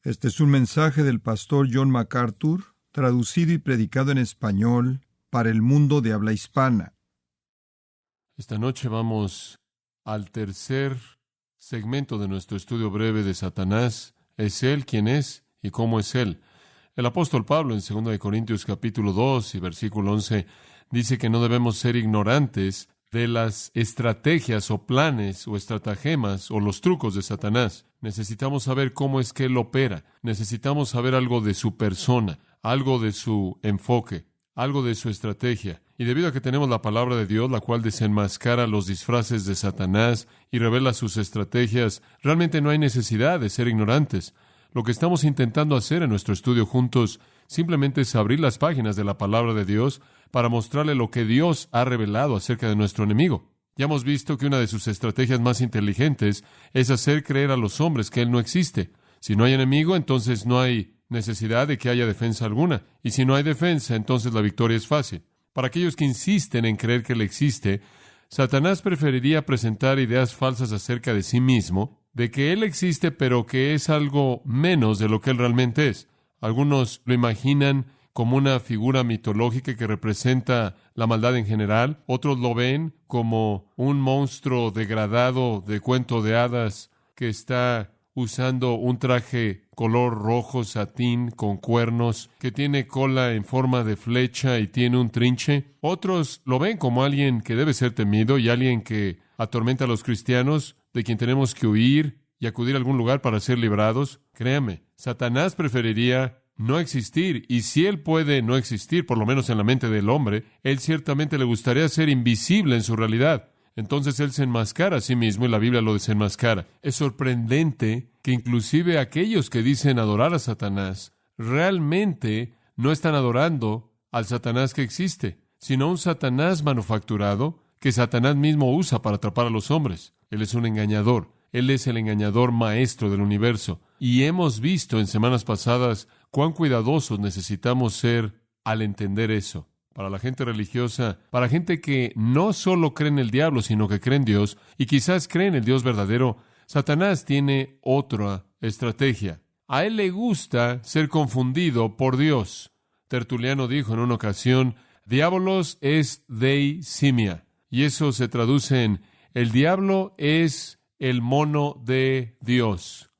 Este es un mensaje del pastor John MacArthur, traducido y predicado en español para el mundo de habla hispana. Esta noche vamos al tercer segmento de nuestro estudio breve de Satanás. ¿Es Él quién es y cómo es Él? El apóstol Pablo en 2 de Corintios capítulo 2 y versículo 11 dice que no debemos ser ignorantes de las estrategias o planes o estratagemas o los trucos de Satanás. Necesitamos saber cómo es que Él opera. Necesitamos saber algo de su persona, algo de su enfoque, algo de su estrategia. Y debido a que tenemos la palabra de Dios, la cual desenmascara los disfraces de Satanás y revela sus estrategias, realmente no hay necesidad de ser ignorantes. Lo que estamos intentando hacer en nuestro estudio juntos simplemente es abrir las páginas de la palabra de Dios para mostrarle lo que Dios ha revelado acerca de nuestro enemigo. Ya hemos visto que una de sus estrategias más inteligentes es hacer creer a los hombres que Él no existe. Si no hay enemigo, entonces no hay necesidad de que haya defensa alguna. Y si no hay defensa, entonces la victoria es fácil. Para aquellos que insisten en creer que Él existe, Satanás preferiría presentar ideas falsas acerca de sí mismo, de que Él existe, pero que es algo menos de lo que Él realmente es. Algunos lo imaginan como una figura mitológica que representa la maldad en general. Otros lo ven como un monstruo degradado de cuento de hadas que está usando un traje color rojo satín con cuernos, que tiene cola en forma de flecha y tiene un trinche. Otros lo ven como alguien que debe ser temido y alguien que atormenta a los cristianos, de quien tenemos que huir y acudir a algún lugar para ser librados. Créame, Satanás preferiría no existir, y si él puede no existir, por lo menos en la mente del hombre, él ciertamente le gustaría ser invisible en su realidad. Entonces él se enmascara a sí mismo y la Biblia lo desenmascara. Es sorprendente que inclusive aquellos que dicen adorar a Satanás realmente no están adorando al Satanás que existe, sino a un Satanás manufacturado que Satanás mismo usa para atrapar a los hombres. Él es un engañador. Él es el engañador maestro del universo. Y hemos visto en semanas pasadas cuán cuidadosos necesitamos ser al entender eso. Para la gente religiosa, para gente que no solo cree en el diablo, sino que cree en Dios, y quizás cree en el Dios verdadero, Satanás tiene otra estrategia. A él le gusta ser confundido por Dios. Tertuliano dijo en una ocasión, Diabolos est Dei simia, y eso se traduce en, el diablo es el mono de Dios.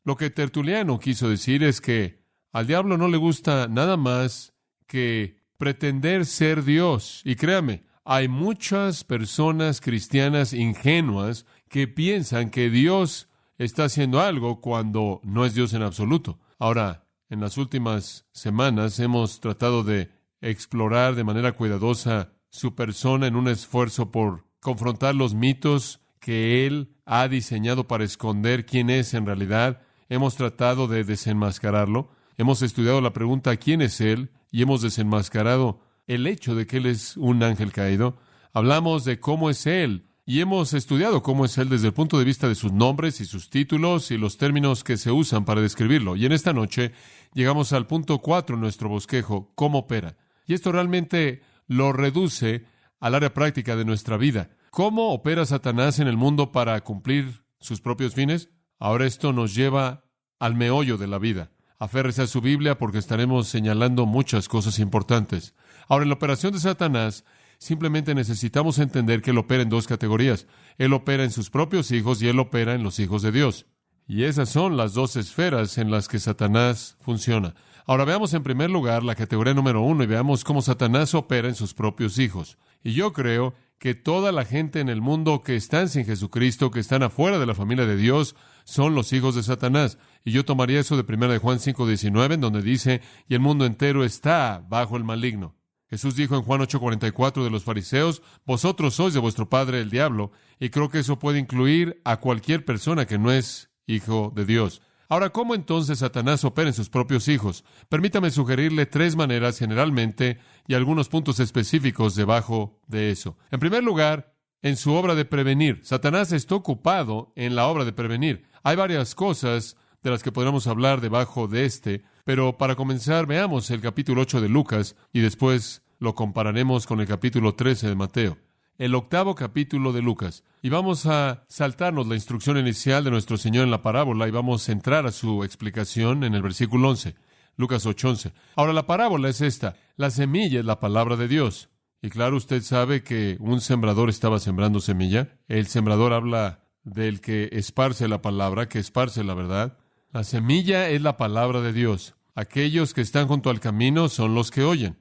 Lo que Tertuliano quiso decir es que al diablo no le gusta nada más que pretender ser Dios. Y créame, hay muchas personas cristianas ingenuas que piensan que Dios está haciendo algo cuando no es Dios en absoluto. Ahora, en las últimas semanas hemos tratado de explorar de manera cuidadosa su persona en un esfuerzo por confrontar los mitos que Él ha diseñado para esconder quién es en realidad. Hemos tratado de desenmascararlo. Hemos estudiado la pregunta ¿quién es Él? Y hemos desenmascarado el hecho de que Él es un ángel caído. Hablamos de cómo es Él y hemos estudiado cómo es Él desde el punto de vista de sus nombres y sus títulos y los términos que se usan para describirlo. Y en esta noche llegamos al punto 4 en nuestro bosquejo, ¿cómo opera? Y esto realmente lo reduce al área práctica de nuestra vida. ¿Cómo opera Satanás en el mundo para cumplir sus propios fines? Ahora esto nos lleva al meollo de la vida. Aférrese a su Biblia porque estaremos señalando muchas cosas importantes. Ahora, en la operación de Satanás, simplemente necesitamos entender que Él opera en dos categorías. Él opera en sus propios hijos y Él opera en los hijos de Dios. Y esas son las dos esferas en las que Satanás funciona. Ahora veamos en primer lugar la categoría número 1 y veamos cómo Satanás opera en sus propios hijos. Y yo creo que toda la gente en el mundo que están sin Jesucristo, que están afuera de la familia de Dios, son los hijos de Satanás. Y yo tomaría eso de 1 Juan 5:19, en donde dice, y el mundo entero está bajo el maligno. Jesús dijo en Juan 8:44 de los fariseos, vosotros sois de vuestro padre el diablo, y creo que eso puede incluir a cualquier persona que no es hijo de Dios. Ahora, ¿cómo entonces Satanás opera en sus propios hijos? Permítame sugerirle 3 maneras generalmente y algunos puntos específicos debajo de eso. En primer lugar, en su obra de prevenir. Satanás está ocupado en la obra de prevenir. Hay varias cosas de las que podríamos hablar debajo de pero para comenzar veamos el capítulo 8 de Lucas y después lo compararemos con el capítulo 13 de Mateo. el 8º capítulo de Lucas. Y vamos a saltarnos la instrucción inicial de nuestro Señor en la parábola y vamos a entrar a su explicación en el versículo 11. Lucas 8:11. Ahora, la parábola es esta. La semilla es la palabra de Dios. Y claro, usted sabe que un sembrador estaba sembrando semilla. El sembrador habla del que esparce la palabra, que esparce la verdad. La semilla es la palabra de Dios. Aquellos que están junto al camino son los que oyen.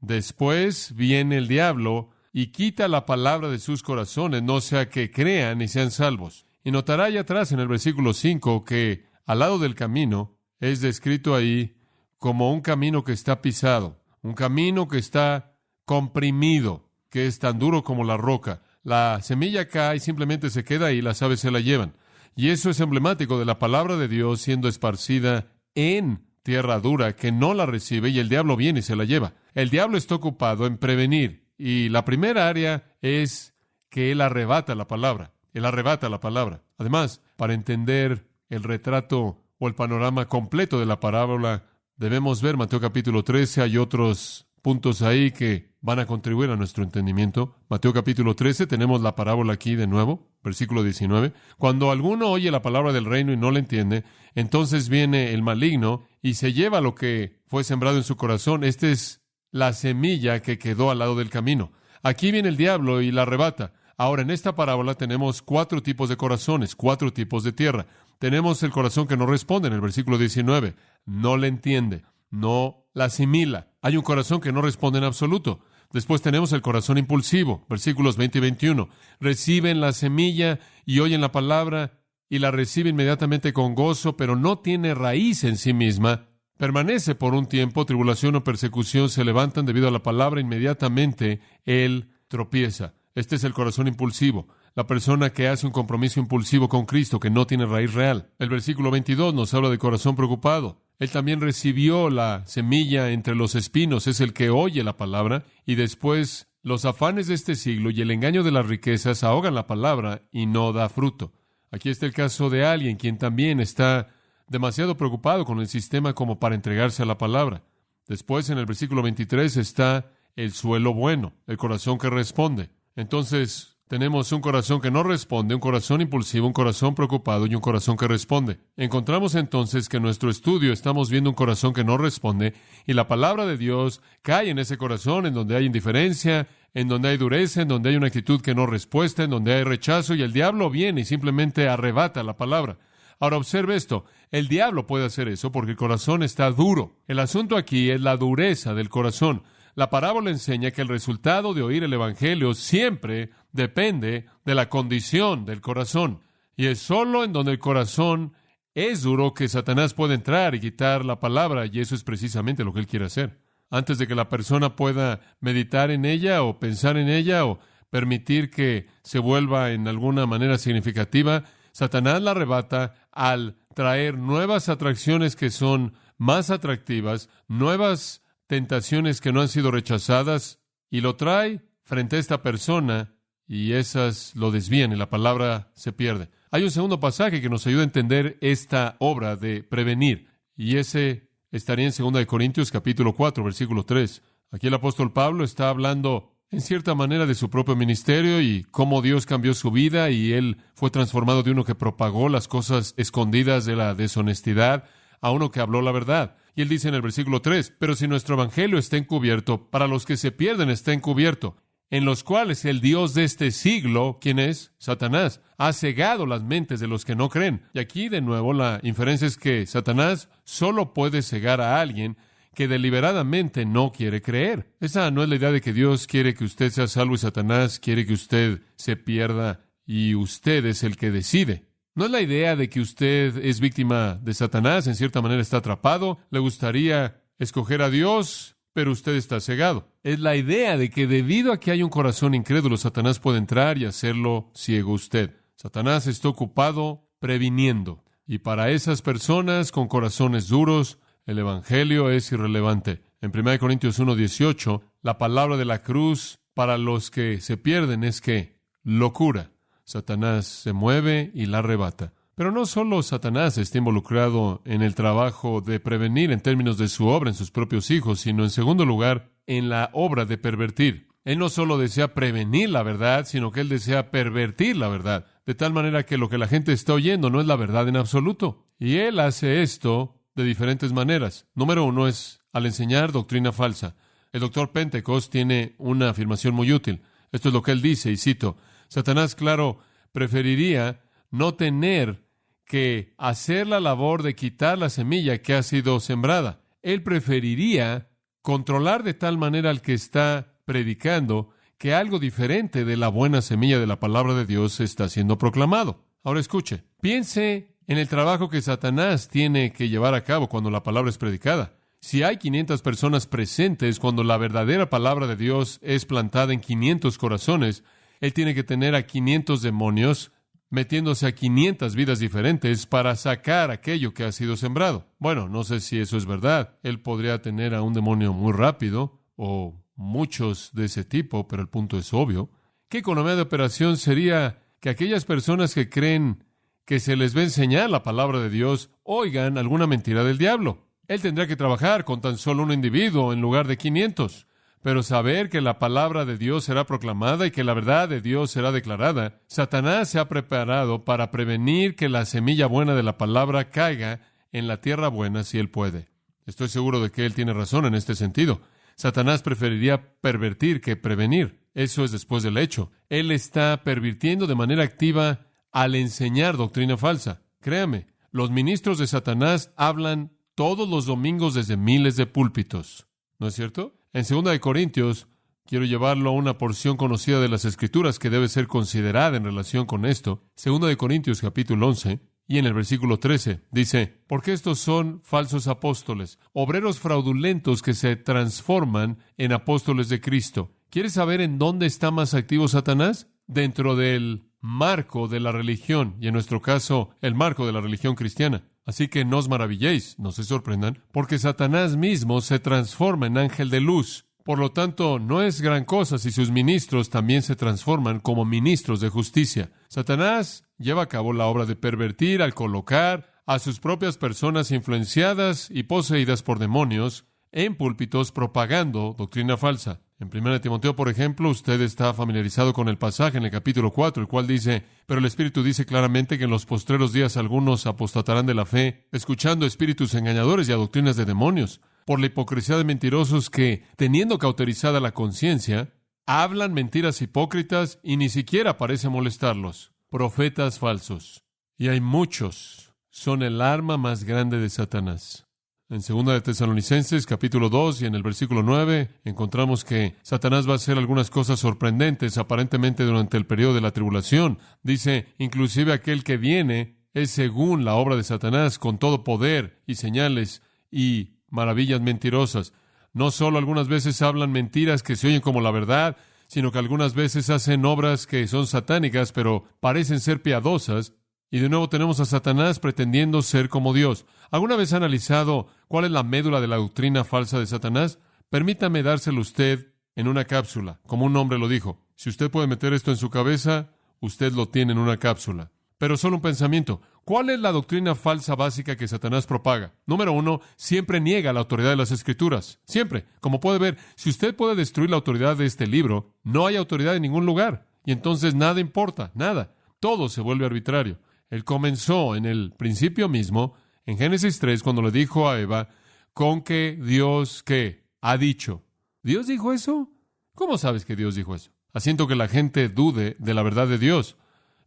Después viene el diablo y quita la palabra de sus corazones, no sea que crean y sean salvos. Y notará allá atrás en el versículo 5 que al lado del camino es descrito ahí como un camino que está pisado, un camino que está comprimido, que es tan duro como la roca. La semilla cae y simplemente se queda ahí, las aves se la llevan. Y eso es emblemático de la palabra de Dios siendo esparcida en tierra dura que no la recibe y el diablo viene y se la lleva. El diablo está ocupado en prevenir y la primera área es que él arrebata la palabra. Él arrebata la palabra. Además, para entender el retrato o el panorama completo de la parábola, debemos ver Mateo capítulo 13. Hay otros puntos ahí que van a contribuir a nuestro entendimiento. Mateo capítulo 13, tenemos la parábola aquí de nuevo, versículo 19. Cuando alguno oye la palabra del reino y no la entiende, entonces viene el maligno y se lleva lo que fue sembrado en su corazón. Esta es la semilla que quedó al lado del camino. Aquí viene el diablo y la arrebata. Ahora, en esta parábola tenemos 4 tipos de corazones, 4 tipos de tierra. Tenemos el corazón que no responde en el versículo 19. No le entiende, no la asimila. Hay un corazón que no responde en absoluto. Después tenemos el corazón impulsivo, versículos 20 y 21. Reciben la semilla y oyen la palabra y la reciben inmediatamente con gozo, pero no tiene raíz en sí misma. Permanece por un tiempo, tribulación o persecución se levantan debido a la palabra, inmediatamente él tropieza. Este es el corazón impulsivo, la persona que hace un compromiso impulsivo con Cristo que no tiene raíz real. El versículo 22 nos habla de corazón preocupado. Él también recibió la semilla entre los espinos, es el que oye la palabra, y después los afanes de este siglo y el engaño de las riquezas ahogan la palabra y no da fruto. Aquí está el caso de alguien quien también está demasiado preocupado con el sistema como para entregarse a la palabra. Después, en el versículo 23, está el suelo bueno, el corazón que responde. Entonces, tenemos un corazón que no responde, un corazón impulsivo, un corazón preocupado y un corazón que responde. Encontramos entonces que en nuestro estudio estamos viendo un corazón que no responde y la palabra de Dios cae en ese corazón en donde hay indiferencia, en donde hay dureza, en donde hay una actitud que no respuesta, en donde hay rechazo y el diablo viene y simplemente arrebata la palabra. Ahora observe esto, el diablo puede hacer eso porque el corazón está duro. El asunto aquí es la dureza del corazón. La parábola enseña que el resultado de oír el Evangelio siempre depende de la condición del corazón. Y es solo en donde el corazón es duro que Satanás puede entrar y quitar la palabra, y eso es precisamente lo que él quiere hacer. Antes de que la persona pueda meditar en ella o pensar en ella o permitir que se vuelva en alguna manera significativa, Satanás la arrebata al traer nuevas atracciones que son más atractivas, nuevas tentaciones que no han sido rechazadas, y lo trae frente a esta persona, y esas lo desvían y la palabra se pierde. Hay un segundo pasaje que nos ayuda a entender esta obra de prevenir, y ese estaría en 2 Corintios capítulo 4, versículo 3. Aquí el apóstol Pablo está hablando en cierta manera de su propio ministerio y cómo Dios cambió su vida, y él fue transformado de uno que propagó las cosas escondidas de la deshonestidad a uno que habló la verdad. Y él dice en el versículo 3, pero si nuestro evangelio está encubierto, para los que se pierden está encubierto, en los cuales el Dios de este siglo, ¿quién es? Satanás, ha cegado las mentes de los que no creen. Y aquí de nuevo la inferencia es que Satanás solo puede cegar a alguien que deliberadamente no quiere creer. Esa no es la idea de que Dios quiere que usted sea salvo y Satanás quiere que usted se pierda y usted es el que decide. No es la idea de que usted es víctima de Satanás, en cierta manera está atrapado, le gustaría escoger a Dios, pero usted está cegado. Es la idea de que debido a que hay un corazón incrédulo, Satanás puede entrar y hacerlo ciego usted. Satanás está ocupado previniendo. Y para esas personas con corazones duros, el Evangelio es irrelevante. En 1 Corintios 1:18, la palabra de la cruz para los que se pierden es que locura. Satanás se mueve y la arrebata. Pero no solo Satanás está involucrado en el trabajo de prevenir en términos de su obra en sus propios hijos, sino en segundo lugar, en la obra de pervertir. Él no solo desea prevenir la verdad, sino que Él desea pervertir la verdad, de tal manera que lo que la gente está oyendo no es la verdad en absoluto. Y Él hace esto de diferentes maneras. Número uno es al enseñar doctrina falsa. El doctor Pentecost tiene una afirmación muy útil. Esto es lo que él dice, y cito: Satanás, claro, preferiría no tener que hacer la labor de quitar la semilla que ha sido sembrada. Él preferiría controlar de tal manera al que está predicando que algo diferente de la buena semilla de la palabra de Dios está siendo proclamado. Ahora escuche, piense en el trabajo que Satanás tiene que llevar a cabo cuando la palabra es predicada. Si hay 500 personas presentes cuando la verdadera palabra de Dios es plantada en 500 corazones, él tiene que tener a 500 demonios metiéndose a 500 vidas diferentes para sacar aquello que ha sido sembrado. Bueno, no sé si eso es verdad. Él podría tener a un demonio muy rápido o muchos de ese tipo, pero el punto es obvio. ¿Qué economía de operación sería que aquellas personas que creen que se les va a enseñar la palabra de Dios oigan alguna mentira del diablo? Él tendría que trabajar con tan solo un individuo en lugar de 500. Pero saber que la palabra de Dios será proclamada y que la verdad de Dios será declarada, Satanás se ha preparado para prevenir que la semilla buena de la palabra caiga en la tierra buena si él puede. Estoy seguro de que él tiene razón en este sentido. Satanás preferiría pervertir que prevenir. Eso es después del hecho. Él está pervirtiendo de manera activa al enseñar doctrina falsa. Créame, los ministros de Satanás hablan todos los domingos desde miles de púlpitos. ¿No es cierto? En 2 Corintios, quiero llevarlo a una porción conocida de las Escrituras que debe ser considerada en relación con esto. 2 Corintios, capítulo 11, y en el versículo 13, dice: porque estos son falsos apóstoles, obreros fraudulentos que se transforman en apóstoles de Cristo. ¿Quieres saber en dónde está más activo Satanás? Dentro del marco de la religión, y en nuestro caso, el marco de la religión cristiana. Así que no os maravilléis, no se sorprendan, porque Satanás mismo se transforma en ángel de luz. Por lo tanto, no es gran cosa si sus ministros también se transforman como ministros de justicia. Satanás lleva a cabo la obra de pervertir al colocar a sus propias personas influenciadas y poseídas por demonios en púlpitos propagando doctrina falsa. En 1 Timoteo, por ejemplo, usted está familiarizado con el pasaje en el capítulo 4, el cual dice: pero el Espíritu dice claramente que en los postreros días algunos apostatarán de la fe, escuchando espíritus engañadores y a doctrinas de demonios, por la hipocresía de mentirosos que, teniendo cauterizada la conciencia, hablan mentiras hipócritas y ni siquiera parece molestarlos. Profetas falsos. Y hay muchos. Son el arma más grande de Satanás. En 2 de Tesalonicenses, capítulo 2, y en el versículo 9, encontramos que Satanás va a hacer algunas cosas sorprendentes, aparentemente durante el periodo de la tribulación. Dice: inclusive aquel que viene es según la obra de Satanás, con todo poder y señales y maravillas mentirosas. No solo algunas veces hablan mentiras que se oyen como la verdad, sino que algunas veces hacen obras que son satánicas, pero parecen ser piadosas. Y de nuevo tenemos a Satanás pretendiendo ser como Dios. ¿Alguna vez ha analizado cuál es la médula de la doctrina falsa de Satanás? Permítame dárselo a usted en una cápsula, como un hombre lo dijo. Si usted puede meter esto en su cabeza, usted lo tiene en una cápsula. Pero solo un pensamiento. ¿Cuál es la doctrina falsa básica que Satanás propaga? Número 1, siempre niega la autoridad de las Escrituras. Siempre. Como puede ver, si usted puede destruir la autoridad de este libro, no hay autoridad en ningún lugar. Y entonces nada importa, nada. Todo se vuelve arbitrario. Él comenzó en el principio mismo, en Génesis 3, cuando le dijo a Eva, con que Dios, ¿qué? Ha dicho. ¿Dios dijo eso? ¿Cómo sabes que Dios dijo eso? Haciendo que la gente dude de la verdad de Dios.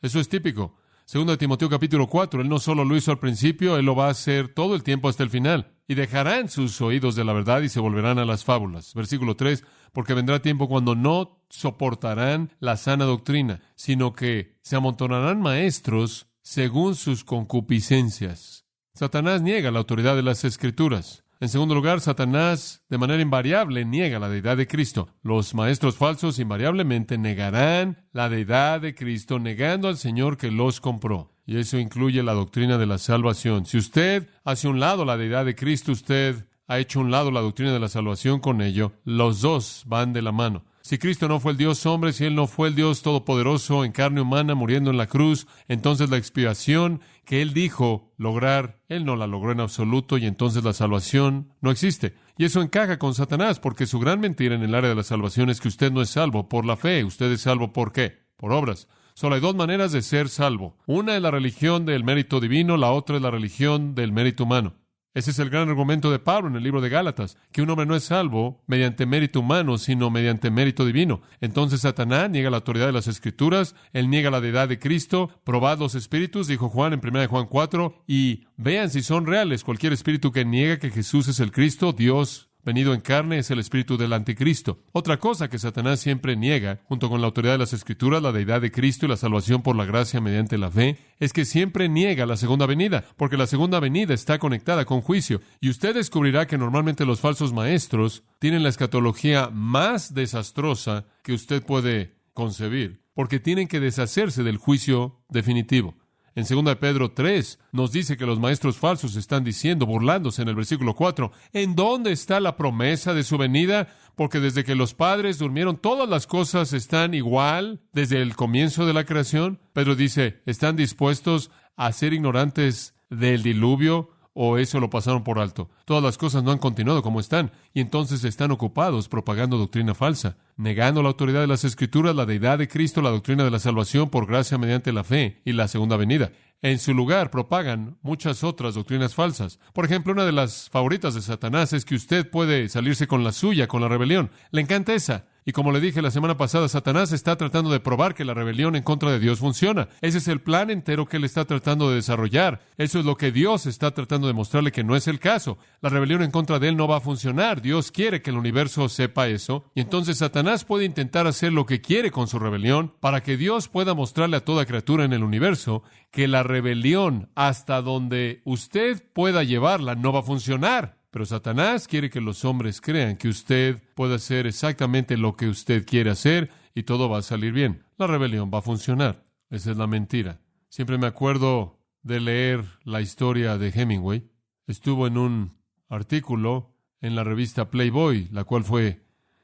Eso es típico. 2 Timoteo capítulo 4, Él no solo lo hizo al principio, Él lo va a hacer todo el tiempo hasta el final. Y dejarán sus oídos de la verdad y se volverán a las fábulas. Versículo 3, porque vendrá tiempo cuando no soportarán la sana doctrina, sino que se amontonarán maestros según sus concupiscencias. Satanás niega la autoridad de las Escrituras. En segundo lugar, Satanás, de manera invariable, niega la deidad de Cristo. Los maestros falsos invariablemente negarán la deidad de Cristo, negando al Señor que los compró. Y eso incluye la doctrina de la salvación. Si usted hace un lado la deidad de Cristo, usted ha hecho un lado la doctrina de la salvación con ello. Los dos van de la mano. Si Cristo no fue el Dios hombre, si Él no fue el Dios todopoderoso en carne humana muriendo en la cruz, entonces la expiación que Él dijo lograr, Él no la logró en absoluto y entonces la salvación no existe. Y eso encaja con Satanás, porque su gran mentira en el área de la salvación es que usted no es salvo por la fe. ¿Usted es salvo por qué? Por obras. Solo hay dos maneras de ser salvo. Una es la religión del mérito divino, la otra es la religión del mérito humano. Ese es el gran argumento de Pablo en el libro de Gálatas, que un hombre no es salvo mediante mérito humano, sino mediante mérito divino. Entonces Satanás niega la autoridad de las Escrituras, él niega la deidad de Cristo. Probad los espíritus, dijo Juan en 1 Juan 4, y vean si son reales. Cualquier espíritu que niega que Jesús es el Cristo, Dios venido en carne, es el espíritu del anticristo. Otra cosa que Satanás siempre niega, junto con la autoridad de las Escrituras, la deidad de Cristo y la salvación por la gracia mediante la fe, es que siempre niega la segunda venida, porque la segunda venida está conectada con juicio. Y usted descubrirá que normalmente los falsos maestros tienen la escatología más desastrosa que usted puede concebir, porque tienen que deshacerse del juicio definitivo. En 2 Pedro 3 nos dice que los maestros falsos están diciendo, burlándose en el versículo 4, ¿en dónde está la promesa de su venida? Porque desde que los padres durmieron, todas las cosas están igual desde el comienzo de la creación. Pedro dice, ¿están dispuestos a ser ignorantes del diluvio? ¿O eso lo pasaron por alto? Todas las cosas no han continuado como están, y entonces están ocupados propagando doctrina falsa, negando la autoridad de las Escrituras, la deidad de Cristo, la doctrina de la salvación por gracia mediante la fe y la segunda venida. En su lugar propagan muchas otras doctrinas falsas. Por ejemplo, una de las favoritas de Satanás es que usted puede salirse con la suya, con la rebelión. Le encanta esa. Y como le dije la semana pasada, Satanás está tratando de probar que la rebelión en contra de Dios funciona. Ese es el plan entero que él está tratando de desarrollar. Eso es lo que Dios está tratando de mostrarle que no es el caso. La rebelión en contra de él no va a funcionar. Dios quiere que el universo sepa eso. Y entonces Satanás puede intentar hacer lo que quiere con su rebelión para que Dios pueda mostrarle a toda criatura en el universo que la rebelión, hasta donde usted pueda llevarla, no va a funcionar. Pero Satanás quiere que los hombres crean que usted puede hacer exactamente lo que usted quiere hacer y todo va a salir bien. La rebelión va a funcionar. Esa es la mentira. Siempre me acuerdo de leer la historia de Hemingway. Estuvo en un artículo en la revista Playboy, la cual fue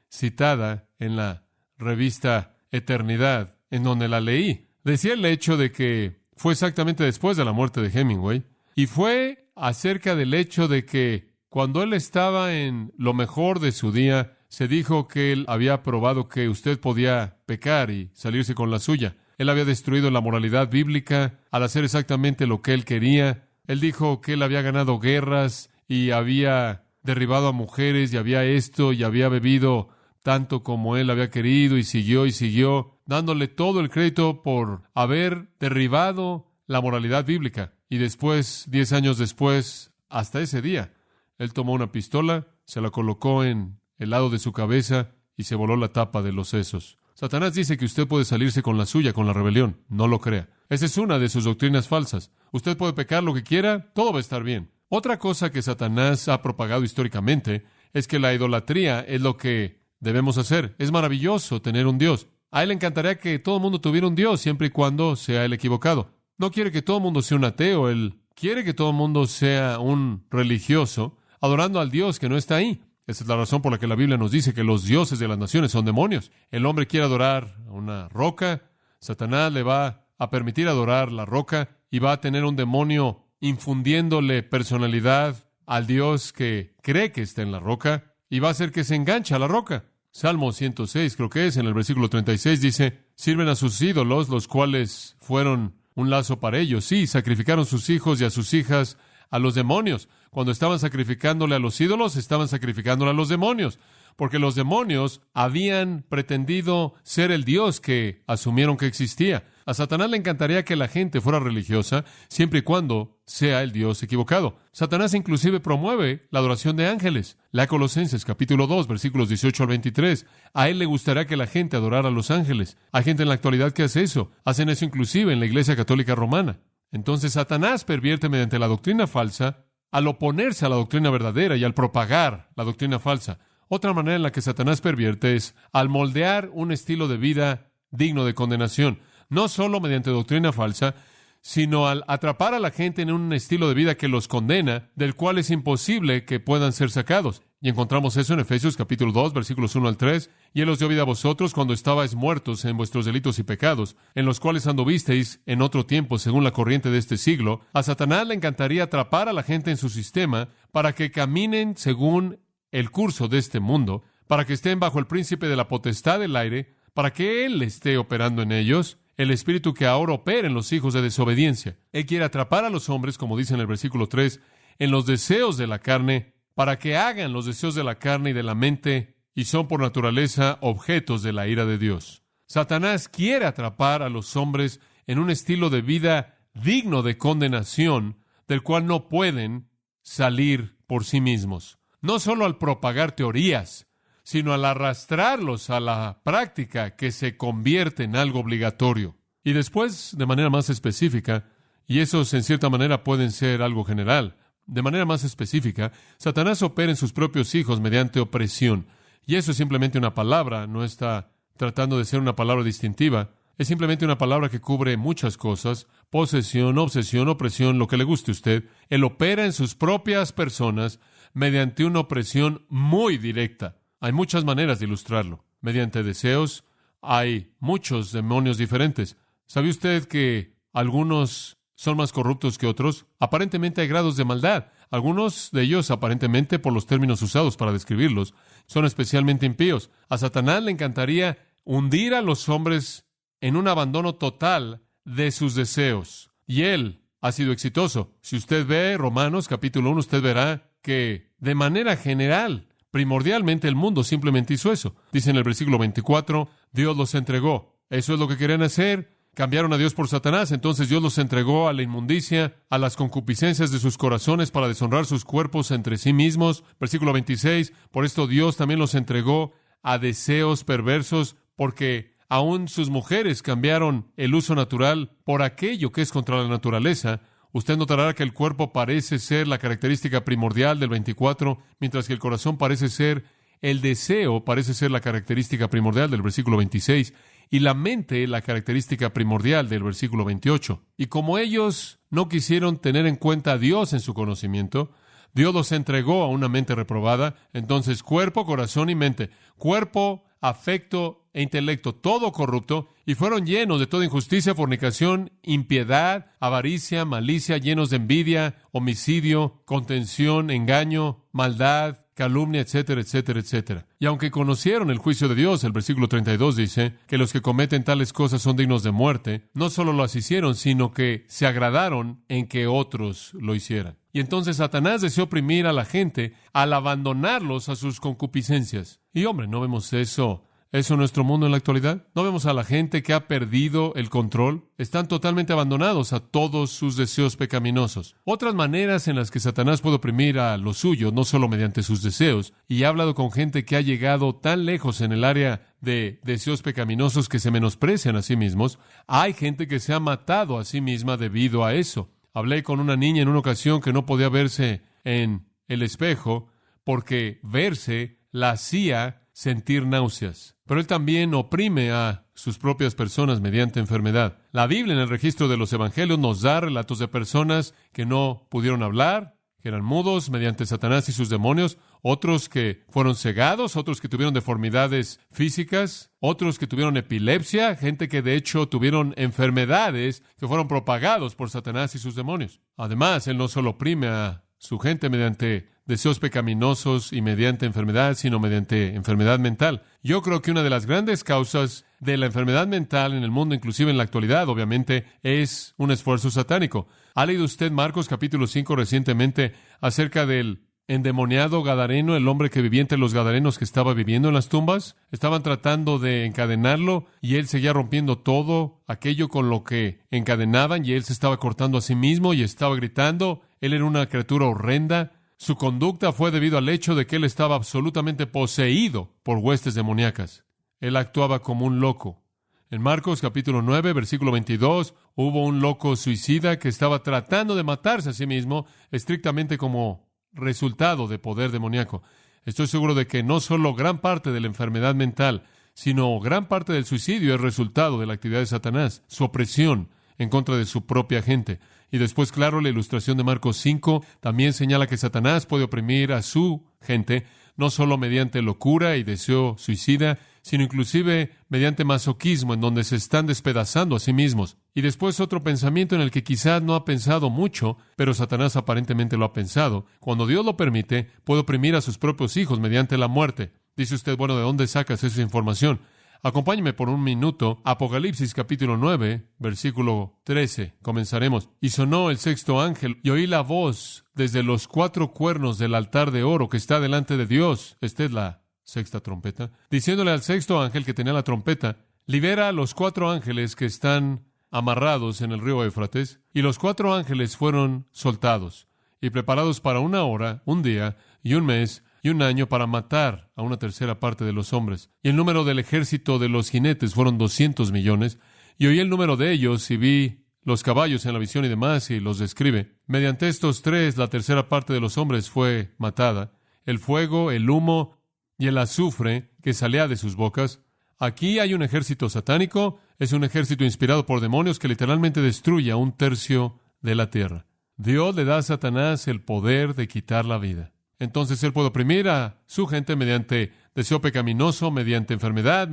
citada en la revista Eternidad, en donde la leí. Decía el hecho de que fue exactamente después de la muerte de Hemingway, y fue acerca del hecho de que cuando él estaba en lo mejor de su día, se dijo que él había probado que usted podía pecar y salirse con la suya. Él había destruido la moralidad bíblica al hacer exactamente lo que él quería. Él dijo que él había ganado guerras y había derribado a mujeres y había esto y había bebido tanto como él había querido y siguió, dándole todo el crédito por haber derribado la moralidad bíblica. Y después, 10 años después, hasta ese día, él tomó una pistola, se la colocó en el lado de su cabeza y se voló la tapa de los sesos. Satanás dice que usted puede salirse con la suya, con la rebelión. No lo crea. Esa es una de sus doctrinas falsas. Usted puede pecar lo que quiera, todo va a estar bien. Otra cosa que Satanás ha propagado históricamente es que la idolatría es lo que debemos hacer. Es maravilloso tener un Dios. A él le encantaría que todo el mundo tuviera un Dios, siempre y cuando sea el equivocado. No quiere que todo el mundo sea un ateo. Él quiere que todo el mundo sea un religioso, adorando al Dios que no está ahí. Esa es la razón por la que la Biblia nos dice que los dioses de las naciones son demonios. El hombre quiere adorar a una roca, Satanás le va a permitir adorar la roca y va a tener un demonio infundiéndole personalidad al Dios que cree que está en la roca y va a hacer que se enganche a la roca. Salmo 106, creo que es, en el versículo 36, dice, sirven a sus ídolos, los cuales fueron un lazo para ellos. Sí, sacrificaron sus hijos y a sus hijas a los demonios. Cuando estaban sacrificándole a los ídolos, estaban sacrificándole a los demonios, porque los demonios habían pretendido ser el Dios que asumieron que existía. A Satanás le encantaría que la gente fuera religiosa, siempre y cuando sea el Dios equivocado. Satanás inclusive promueve la adoración de ángeles. Lea Colosenses capítulo 2, versículos 18 al 23. A él le gustaría que la gente adorara a los ángeles. Hay gente en la actualidad que hace eso. Hacen eso inclusive en la Iglesia Católica Romana. Entonces Satanás pervierte mediante la doctrina falsa al oponerse a la doctrina verdadera y al propagar la doctrina falsa. Otra manera en la que Satanás pervierte es al moldear un estilo de vida digno de condenación. No solo mediante doctrina falsa, sino al atrapar a la gente en un estilo de vida que los condena, del cual es imposible que puedan ser sacados. Y encontramos eso en Efesios capítulo 2, versículos 1 al 3. Y Él os dio vida a vosotros cuando estabais muertos en vuestros delitos y pecados, en los cuales anduvisteis en otro tiempo según la corriente de este siglo. A Satanás le encantaría atrapar a la gente en su sistema para que caminen según el curso de este mundo, para que estén bajo el príncipe de la potestad del aire, para que Él esté operando en ellos, el espíritu que ahora opera en los hijos de desobediencia. Él quiere atrapar a los hombres, como dice en el versículo 3, en los deseos de la carne, para que hagan los deseos de la carne y de la mente, y son por naturaleza objetos de la ira de Dios. Satanás quiere atrapar a los hombres en un estilo de vida digno de condenación, del cual no pueden salir por sí mismos. No solo al propagar teorías, sino al arrastrarlos a la práctica que se convierte en algo obligatorio. Y después, de manera más específica, y esos en cierta manera pueden ser algo general, de manera más específica, Satanás opera en sus propios hijos mediante opresión. Y eso es simplemente una palabra, no está tratando de ser una palabra distintiva. Es simplemente una palabra que cubre muchas cosas: posesión, obsesión, opresión, lo que le guste a usted. Él opera en sus propias personas mediante una opresión muy directa. Hay muchas maneras de ilustrarlo. Mediante deseos, hay muchos demonios diferentes. ¿Sabe usted que algunos son más corruptos que otros? Aparentemente hay grados de maldad. Algunos de ellos, aparentemente, por los términos usados para describirlos, son especialmente impíos. A Satanás le encantaría hundir a los hombres en un abandono total de sus deseos. Y él ha sido exitoso. Si usted ve Romanos capítulo 1, usted verá que, de manera general, primordialmente el mundo simplemente hizo eso. Dice en el versículo 24, Dios los entregó. Eso es lo que querían hacer. Cambiaron a Dios por Satanás. Entonces Dios los entregó a la inmundicia, a las concupiscencias de sus corazones para deshonrar sus cuerpos entre sí mismos. Versículo 26, por esto Dios también los entregó a deseos perversos, porque aún sus mujeres cambiaron el uso natural por aquello que es contra la naturaleza. Usted notará que el cuerpo parece ser la característica primordial del 24, mientras que el corazón parece ser, el deseo parece ser la característica primordial del versículo 26, y la mente la característica primordial del versículo 28. Y como ellos no quisieron tener en cuenta a Dios en su conocimiento, Dios los entregó a una mente reprobada. Entonces, cuerpo, corazón y mente, cuerpo, afecto e intelecto, todo corrupto, y fueron llenos de toda injusticia, fornicación, impiedad, avaricia, malicia, llenos de envidia, homicidio, contención, engaño, maldad, calumnia, etcétera, etcétera, etcétera. Y aunque conocieron el juicio de Dios, el versículo 32 dice que los que cometen tales cosas son dignos de muerte, no solo las hicieron, sino que se agradaron en que otros lo hicieran. Y entonces Satanás deseó oprimir a la gente al abandonarlos a sus concupiscencias. Y hombre, ¿no vemos eso en nuestro mundo en la actualidad? ¿No vemos a la gente que ha perdido el control? Están totalmente abandonados a todos sus deseos pecaminosos. Otras maneras en las que Satanás puede oprimir a los suyos, no solo mediante sus deseos, y he hablado con gente que ha llegado tan lejos en el área de deseos pecaminosos que se menosprecian a sí mismos. Hay gente que se ha matado a sí misma debido a eso. Hablé con una niña en una ocasión que no podía verse en el espejo porque verse la hacía sentir náuseas. Pero él también oprime a sus propias personas mediante enfermedad. La Biblia, en el registro de los evangelios, nos da relatos de personas que no pudieron hablar, que eran mudos mediante Satanás y sus demonios, otros que fueron cegados, otros que tuvieron deformidades físicas, otros que tuvieron epilepsia, gente que de hecho tuvieron enfermedades que fueron propagados por Satanás y sus demonios. Además, él no solo oprime a su gente mediante deseos pecaminosos y mediante enfermedad, sino mediante enfermedad mental. Yo creo que una de las grandes causas de la enfermedad mental en el mundo, inclusive en la actualidad, obviamente, es un esfuerzo satánico. ¿Ha leído usted Marcos capítulo 5 recientemente acerca del endemoniado gadareno, el hombre que vivía entre los gadarenos que estaba viviendo en las tumbas? Estaban tratando de encadenarlo y él seguía rompiendo todo aquello con lo que encadenaban, y él se estaba cortando a sí mismo y estaba gritando. Él era una criatura horrenda. Su conducta fue debido al hecho de que él estaba absolutamente poseído por huestes demoníacas. Él actuaba como un loco. En Marcos capítulo 9, versículo 22, hubo un loco suicida que estaba tratando de matarse a sí mismo, estrictamente como resultado de poder demoníaco. Estoy seguro de que no solo gran parte de la enfermedad mental, sino gran parte del suicidio es resultado de la actividad de Satanás, su opresión en contra de su propia gente. Y después, claro, la ilustración de Marcos 5 también señala que Satanás puede oprimir a su gente no solo mediante locura y deseo suicida, sino inclusive mediante masoquismo, en donde se están despedazando a sí mismos. Y después otro pensamiento en el que quizás no ha pensado mucho, pero Satanás aparentemente lo ha pensado. Cuando Dios lo permite, puede oprimir a sus propios hijos mediante la muerte. Dice usted, bueno, ¿de dónde sacas esa información? Acompáñeme por un minuto. Apocalipsis capítulo 9, versículo 13. Comenzaremos. Y sonó el sexto ángel, y oí la voz desde los 4 cuernos del altar de oro que está delante de Dios. Esta es la sexta trompeta. Diciéndole al sexto ángel que tenía la trompeta, libera a los 4 ángeles que están amarrados en el río Éufrates. Y los 4 ángeles fueron soltados y preparados para 1 hora, 1 día y 1 mes y 1 año para matar a 1/3 parte de los hombres. Y el número del ejército de los jinetes fueron 200 millones. Y oí el número de ellos y vi los caballos en la visión y demás, y los describe. Mediante estos 3, la 1/3 parte de los hombres fue matada. El fuego, el humo y el azufre que salía de sus bocas. Aquí hay un ejército satánico. Es un ejército inspirado por demonios que literalmente destruye a 1/3 de la tierra. Dios le da a Satanás el poder de quitar la vida. Entonces él puede oprimir a su gente mediante deseo pecaminoso, mediante enfermedad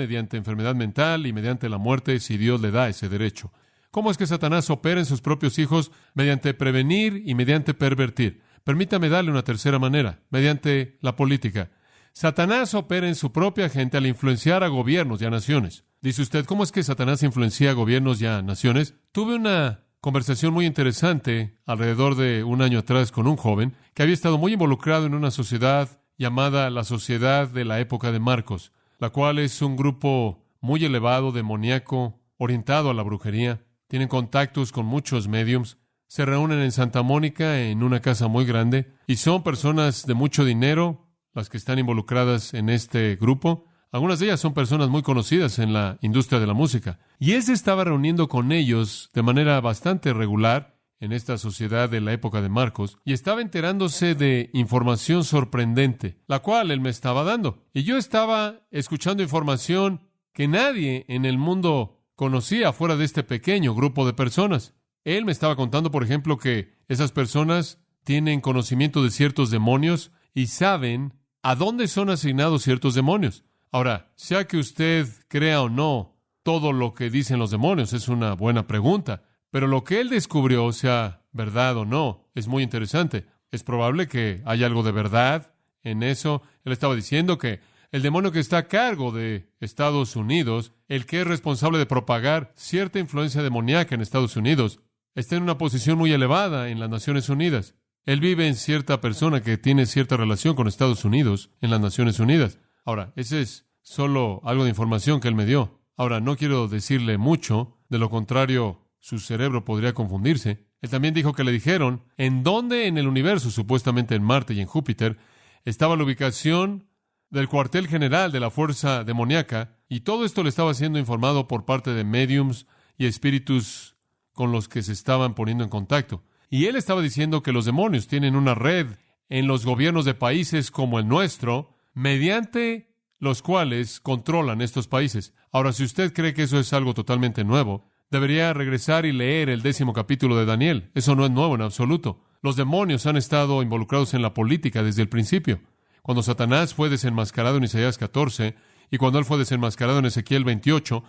mental y mediante la muerte, si Dios le da ese derecho. ¿Cómo es que Satanás opera en sus propios hijos? Mediante prevenir y mediante pervertir. Permítame darle una tercera manera, mediante la política. Satanás opera en su propia gente al influenciar a gobiernos y a naciones. Dice usted, ¿cómo es que Satanás influencia a gobiernos y a naciones? Tuve una conversación muy interesante alrededor de 1 año atrás con un joven que había estado muy involucrado en una sociedad llamada la Sociedad de la Época de Marcos, la cual es un grupo muy elevado, demoníaco, orientado a la brujería. Tienen contactos con muchos médiums, se reúnen en Santa Mónica en una casa muy grande y son personas de mucho dinero las que están involucradas en este grupo. Algunas de ellas son personas muy conocidas en la industria de la música. Y él se estaba reuniendo con ellos de manera bastante regular en esta sociedad de la época de Marcos y estaba enterándose de información sorprendente, la cual él me estaba dando. Y yo estaba escuchando información que nadie en el mundo conocía fuera de este pequeño grupo de personas. Él me estaba contando, por ejemplo, que esas personas tienen conocimiento de ciertos demonios y saben a dónde son asignados ciertos demonios. Ahora, sea que usted crea o no todo lo que dicen los demonios, es una buena pregunta, pero lo que él descubrió, sea verdad o no, es muy interesante. Es probable que haya algo de verdad en eso. Él estaba diciendo que el demonio que está a cargo de Estados Unidos, el que es responsable de propagar cierta influencia demoníaca en Estados Unidos, está en una posición muy elevada en las Naciones Unidas. Él vive en cierta persona que tiene cierta relación con Estados Unidos en las Naciones Unidas. Ahora, ese es solo algo de información que él me dio. Ahora, no quiero decirle mucho, de lo contrario, su cerebro podría confundirse. Él también dijo que le dijeron en dónde en el universo, supuestamente en Marte y en Júpiter, estaba la ubicación del cuartel general de la fuerza demoníaca, y todo esto le estaba siendo informado por parte de médiums y espíritus con los que se estaban poniendo en contacto. Y él estaba diciendo que los demonios tienen una red en los gobiernos de países como el nuestro, mediante los cuales controlan estos países. Ahora, si usted cree que eso es algo totalmente nuevo, debería regresar y leer el 10º capítulo de Daniel. Eso no es nuevo en absoluto. Los demonios han estado involucrados en la política desde el principio. Cuando Satanás fue desenmascarado en Isaías 14 y cuando él fue desenmascarado en Ezequiel 28,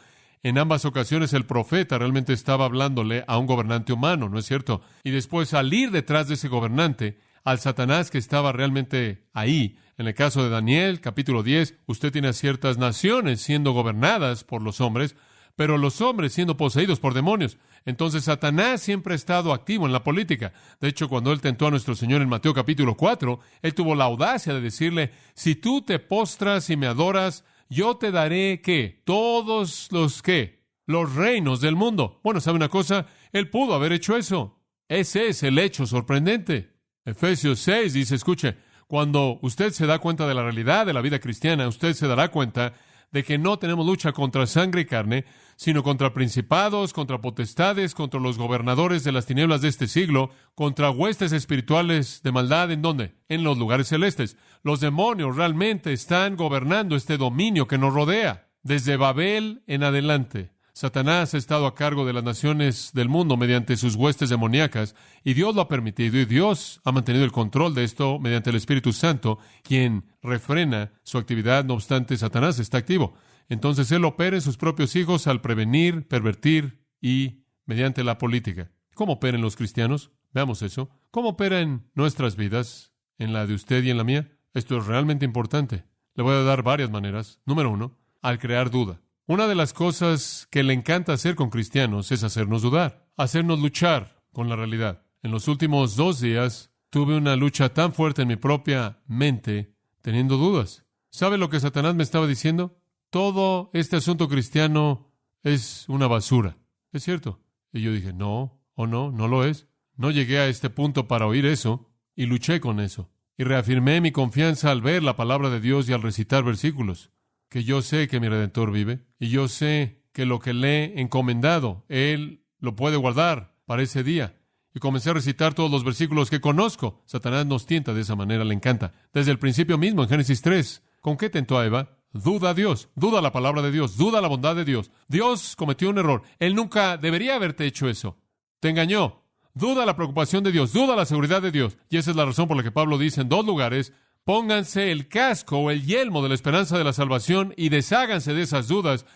en ambas ocasiones el profeta realmente estaba hablándole a un gobernante humano, ¿no es cierto? Y después salir detrás de ese gobernante al Satanás que estaba realmente ahí. En el caso de Daniel, capítulo 10, usted tiene a ciertas naciones siendo gobernadas por los hombres, pero los hombres siendo poseídos por demonios. Entonces Satanás siempre ha estado activo en la política. De hecho, cuando él tentó a nuestro Señor en Mateo capítulo 4, él tuvo la audacia de decirle, si tú te postras y me adoras, yo te daré, ¿qué? Todos los, ¿qué? Los reinos del mundo. Bueno, ¿sabe una cosa? Él pudo haber hecho eso. Ese es el hecho sorprendente. Efesios 6 dice, escuche, cuando usted se da cuenta de la realidad de la vida cristiana, usted se dará cuenta de que no tenemos lucha contra sangre y carne, sino contra principados, contra potestades, contra los gobernadores de las tinieblas de este siglo, contra huestes espirituales de maldad, ¿en dónde? En los lugares celestes. Los demonios realmente están gobernando este dominio que nos rodea, desde Babel en adelante. Satanás ha estado a cargo de las naciones del mundo mediante sus huestes demoníacas, y Dios lo ha permitido, y Dios ha mantenido el control de esto mediante el Espíritu Santo, quien refrena su actividad. No obstante, Satanás está activo. Entonces, él opera en sus propios hijos al prevenir, pervertir y mediante la política. ¿Cómo opera en los cristianos? Veamos eso. ¿Cómo opera en nuestras vidas, en la de usted y en la mía? Esto es realmente importante. Le voy a dar varias maneras. Número 1, al crear duda. Una de las cosas que le encanta hacer con cristianos es hacernos dudar, hacernos luchar con la realidad. En los últimos 2 días tuve una lucha tan fuerte en mi propia mente, teniendo dudas. ¿Sabe lo que Satanás me estaba diciendo? Todo este asunto cristiano es una basura. ¿Es cierto? Y yo dije, no lo es. No llegué a este punto para oír eso, y luché con eso. Y reafirmé mi confianza al ver la palabra de Dios y al recitar versículos. Que yo sé que mi Redentor vive, y yo sé que lo que le he encomendado, Él lo puede guardar para ese día. Y comencé a recitar todos los versículos que conozco. Satanás nos tienta de esa manera, le encanta. Desde el principio mismo, en Génesis 3, ¿con qué tentó a Eva? Duda a Dios, duda a la palabra de Dios, duda a la bondad de Dios. Dios cometió un error. Él nunca debería haberte hecho eso. Te engañó. Duda a la preocupación de Dios, duda a la seguridad de Dios. Y esa es la razón por la que Pablo dice en 2 lugares, pónganse el casco o el yelmo de la esperanza de la salvación y desháganse de esas dudas.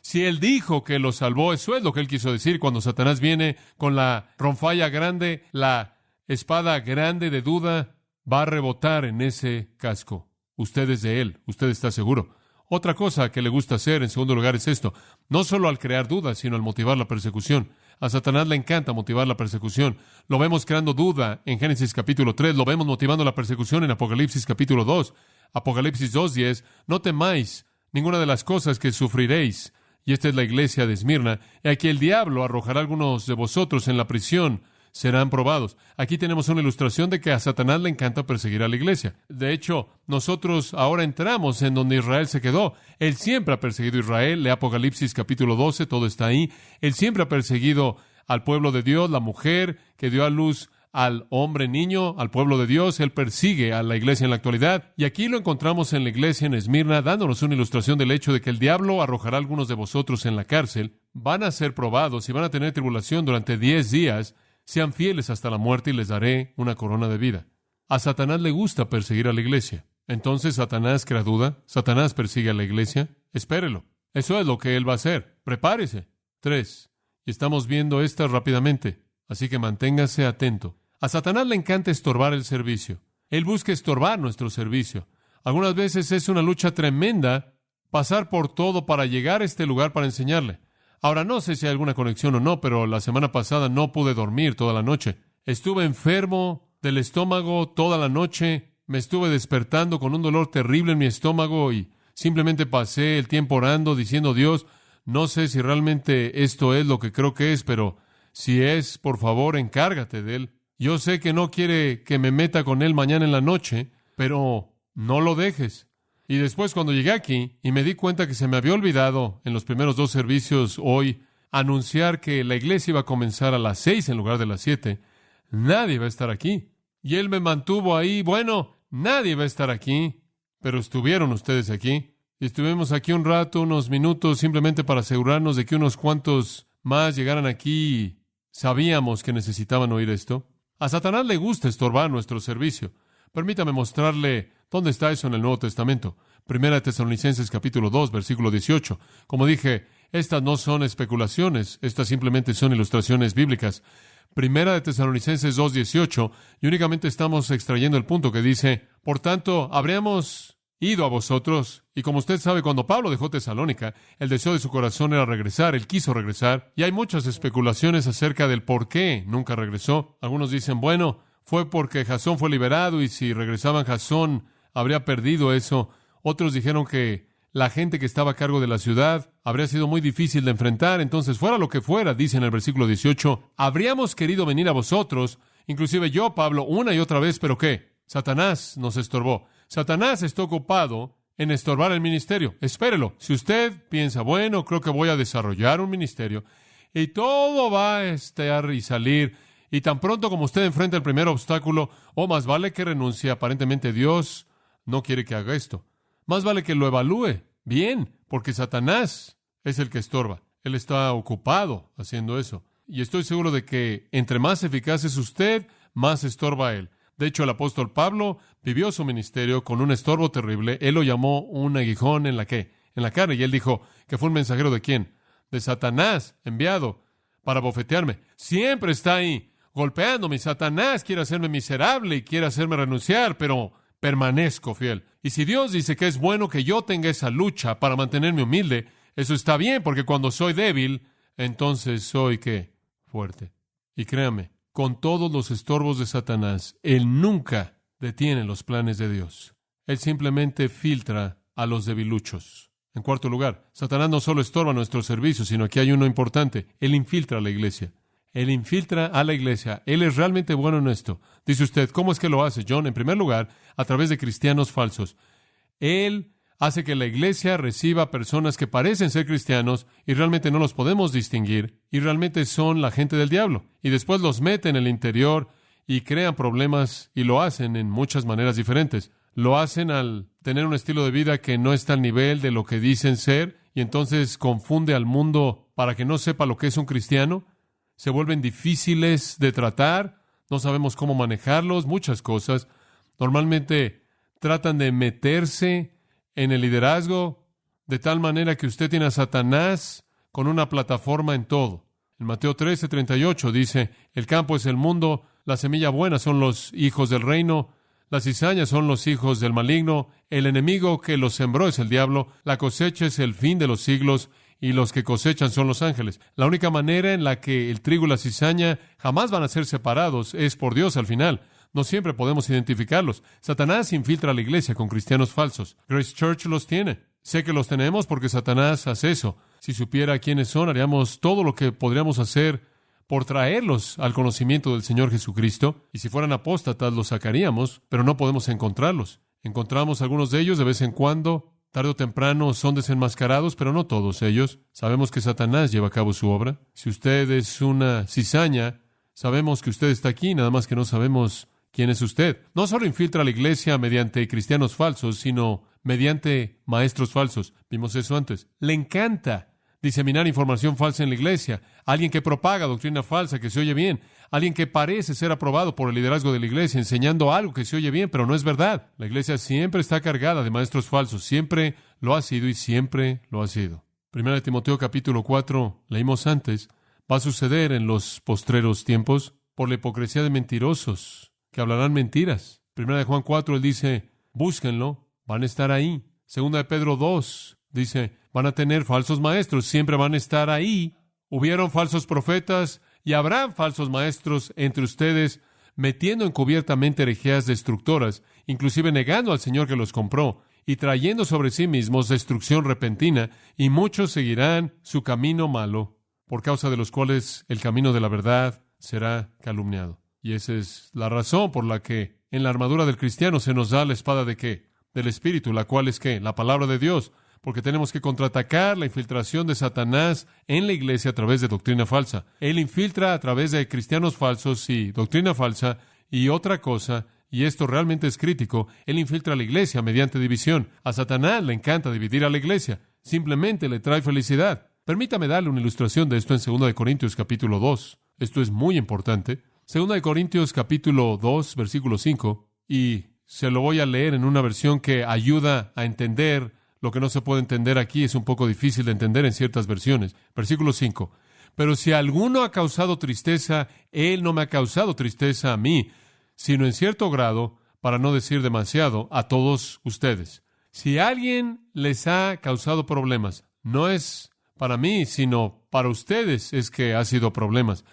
Si Él dijo que los salvó, eso es lo que Él quiso decir cuando Satanás viene con la ronfalla grande, la espada grande de duda, va a rebotar en ese casco. Usted es de Él, usted está seguro. Otra cosa que le gusta hacer, en segundo lugar, es esto. No solo al crear dudas, sino al motivar la persecución. A Satanás le encanta motivar la persecución. Lo vemos creando duda en Génesis capítulo 3. Lo vemos motivando la persecución en Apocalipsis capítulo 2. Apocalipsis 2:10. No temáis ninguna de las cosas que sufriréis. Y esta es la iglesia de Esmirna. Y aquí el diablo arrojará a algunos de vosotros en la prisión. Serán probados. Aquí tenemos una ilustración de que a Satanás le encanta perseguir a la iglesia. De hecho, nosotros ahora entramos en donde Israel se quedó. Él siempre ha perseguido a Israel. Lee Apocalipsis capítulo 12, todo está ahí. Él siempre ha perseguido al pueblo de Dios, la mujer que dio a luz al hombre niño, al pueblo de Dios. Él persigue a la iglesia en la actualidad. Y aquí lo encontramos en la iglesia en Esmirna, dándonos una ilustración del hecho de que el diablo arrojará a algunos de vosotros en la cárcel. Van a ser probados y van a tener tribulación durante 10 días. Sean fieles hasta la muerte y les daré una corona de vida. A Satanás le gusta perseguir a la iglesia. Entonces Satanás crea duda. Satanás persigue a la iglesia. Espérelo. Eso es lo que él va a hacer. Prepárese. 3. Y estamos viendo estas rápidamente. Así que manténgase atento. A Satanás le encanta estorbar el servicio. Él busca estorbar nuestro servicio. Algunas veces es una lucha tremenda pasar por todo para llegar a este lugar para enseñarle. Ahora, no sé si hay alguna conexión o no, pero la semana pasada no pude dormir toda la noche. Estuve enfermo del estómago toda la noche. Me estuve despertando con un dolor terrible en mi estómago y simplemente pasé el tiempo orando, diciendo, Dios, no sé si realmente esto es lo que creo que es, pero si es, por favor, encárgate de él. Yo sé que no quiere que me meta con él mañana en la noche, pero no lo dejes. Y después, cuando llegué aquí y me di cuenta que se me había olvidado en los primeros 2 servicios hoy anunciar que la iglesia iba a comenzar a las 6 en lugar de las 7, nadie va a estar aquí. Y él me mantuvo ahí. Bueno, nadie va a estar aquí, pero estuvieron ustedes aquí. Y estuvimos aquí un rato, unos minutos, simplemente para asegurarnos de que unos cuantos más llegaran aquí y sabíamos que necesitaban oír esto. A Satanás le gusta estorbar nuestro servicio. Permítame mostrarle dónde está eso en el Nuevo Testamento. Primera de Tesalonicenses capítulo 2, versículo 18. Como dije, estas no son especulaciones, estas simplemente son ilustraciones bíblicas. Primera de Tesalonicenses 2, 18, y únicamente estamos extrayendo el punto que dice, por tanto, habríamos ido a vosotros, y como usted sabe, cuando Pablo dejó Tesalónica, el deseo de su corazón era regresar, él quiso regresar, y hay muchas especulaciones acerca del por qué nunca regresó. Algunos dicen, bueno, fue porque Jasón fue liberado y si regresaban Jasón habría perdido eso. Otros dijeron que la gente que estaba a cargo de la ciudad habría sido muy difícil de enfrentar. Entonces, fuera lo que fuera, dice en el versículo 18, habríamos querido venir a vosotros, inclusive yo, Pablo, una y otra vez, pero ¿qué? Satanás nos estorbó. Satanás está ocupado en estorbar el ministerio. Espérelo. Si usted piensa, bueno, creo que voy a desarrollar un ministerio y todo va a estar y salir. Y tan pronto como usted enfrenta el primer obstáculo, más vale que renuncie. Aparentemente Dios no quiere que haga esto. Más vale que lo evalúe bien, porque Satanás es el que estorba. Él está ocupado haciendo eso. Y estoy seguro de que entre más eficaz es usted, más estorba él. De hecho, el apóstol Pablo vivió su ministerio con un estorbo terrible. Él lo llamó un aguijón en la carne. Y él dijo que fue un mensajero ¿de quién? De Satanás, enviado para bofetearme. Siempre está ahí, golpeándome. Satanás quiere hacerme miserable y quiere hacerme renunciar, pero permanezco fiel. Y si Dios dice que es bueno que yo tenga esa lucha para mantenerme humilde, eso está bien, porque cuando soy débil, entonces soy, ¿qué? Fuerte. Y créame, con todos los estorbos de Satanás, Él nunca detiene los planes de Dios. Él simplemente filtra a los debiluchos. En cuarto lugar, Satanás no solo estorba nuestro servicio, sino aquí hay uno importante. Él infiltra a la iglesia. Él infiltra a la iglesia. Él es realmente bueno en esto. Dice usted, ¿cómo es que lo hace, John? En primer lugar, a través de cristianos falsos. Él hace que la iglesia reciba personas que parecen ser cristianos y realmente no los podemos distinguir y realmente son la gente del diablo. Y después los mete en el interior y crean problemas y lo hacen en muchas maneras diferentes. Lo hacen al tener un estilo de vida que no está al nivel de lo que dicen ser y entonces confunde al mundo para que no sepa lo que es un cristiano. Se vuelven difíciles de tratar, no sabemos cómo manejarlos, muchas cosas. Normalmente tratan de meterse en el liderazgo de tal manera que usted tiene a Satanás con una plataforma en todo. En Mateo 13:38 dice, el campo es el mundo, la semilla buena son los hijos del reino, las cizañas son los hijos del maligno, el enemigo que los sembró es el diablo, la cosecha es el fin de los siglos, y los que cosechan son los ángeles. La única manera en la que el trigo y la cizaña jamás van a ser separados es por Dios al final. No siempre podemos identificarlos. Satanás infiltra a la iglesia con cristianos falsos. Grace Church los tiene. Sé que los tenemos porque Satanás hace eso. Si supiera quiénes son, haríamos todo lo que podríamos hacer por traerlos al conocimiento del Señor Jesucristo. Y si fueran apóstatas, los sacaríamos, pero no podemos encontrarlos. Encontramos algunos de ellos de vez en cuando. Tarde o temprano son desenmascarados, pero no todos ellos. Sabemos que Satanás lleva a cabo su obra. Si usted es una cizaña, sabemos que usted está aquí, nada más que no sabemos quién es usted. No solo infiltra a la iglesia mediante cristianos falsos, sino mediante maestros falsos. Vimos eso antes. Le encanta diseminar información falsa en la iglesia. Alguien que propaga doctrina falsa que se oye bien. Alguien que parece ser aprobado por el liderazgo de la iglesia, enseñando algo que se oye bien, pero no es verdad. La iglesia siempre está cargada de maestros falsos. Siempre lo ha sido y siempre lo ha sido. 1 Timoteo capítulo 4, leímos antes, va a suceder en los postreros tiempos por la hipocresía de mentirosos que hablarán mentiras. 1 Juan 4, él dice, búsquenlo, van a estar ahí. 2 Pedro 2, dice, van a tener falsos maestros, siempre van a estar ahí. Hubieron falsos profetas y habrán falsos maestros entre ustedes, metiendo encubiertamente herejías destructoras, inclusive negando al Señor que los compró, y trayendo sobre sí mismos destrucción repentina, y muchos seguirán su camino malo, por causa de los cuales el camino de la verdad será calumniado. Y esa es la razón por la que en la armadura del cristiano se nos da la espada ¿de qué? Del Espíritu, la cual es ¿qué? La palabra de Dios, porque tenemos que contraatacar la infiltración de Satanás en la iglesia a través de doctrina falsa. Él infiltra a través de cristianos falsos y doctrina falsa, y otra cosa, y esto realmente es crítico, él infiltra a la iglesia mediante división. A Satanás le encanta dividir a la iglesia, simplemente le trae felicidad. Permítame darle una ilustración de esto en 2 Corintios capítulo 2. Esto es muy importante. 2 Corintios capítulo 2, versículo 5, y se lo voy a leer en una versión que ayuda a entender lo que no se puede entender aquí. Es un poco difícil de entender en ciertas versiones. Versículo 5. Pero si alguno ha causado tristeza, él no me ha causado tristeza a mí, sino en cierto grado, para no decir demasiado, a todos ustedes. Si alguien les ha causado problemas, no es para mí, sino para ustedes es que ha sido problemas.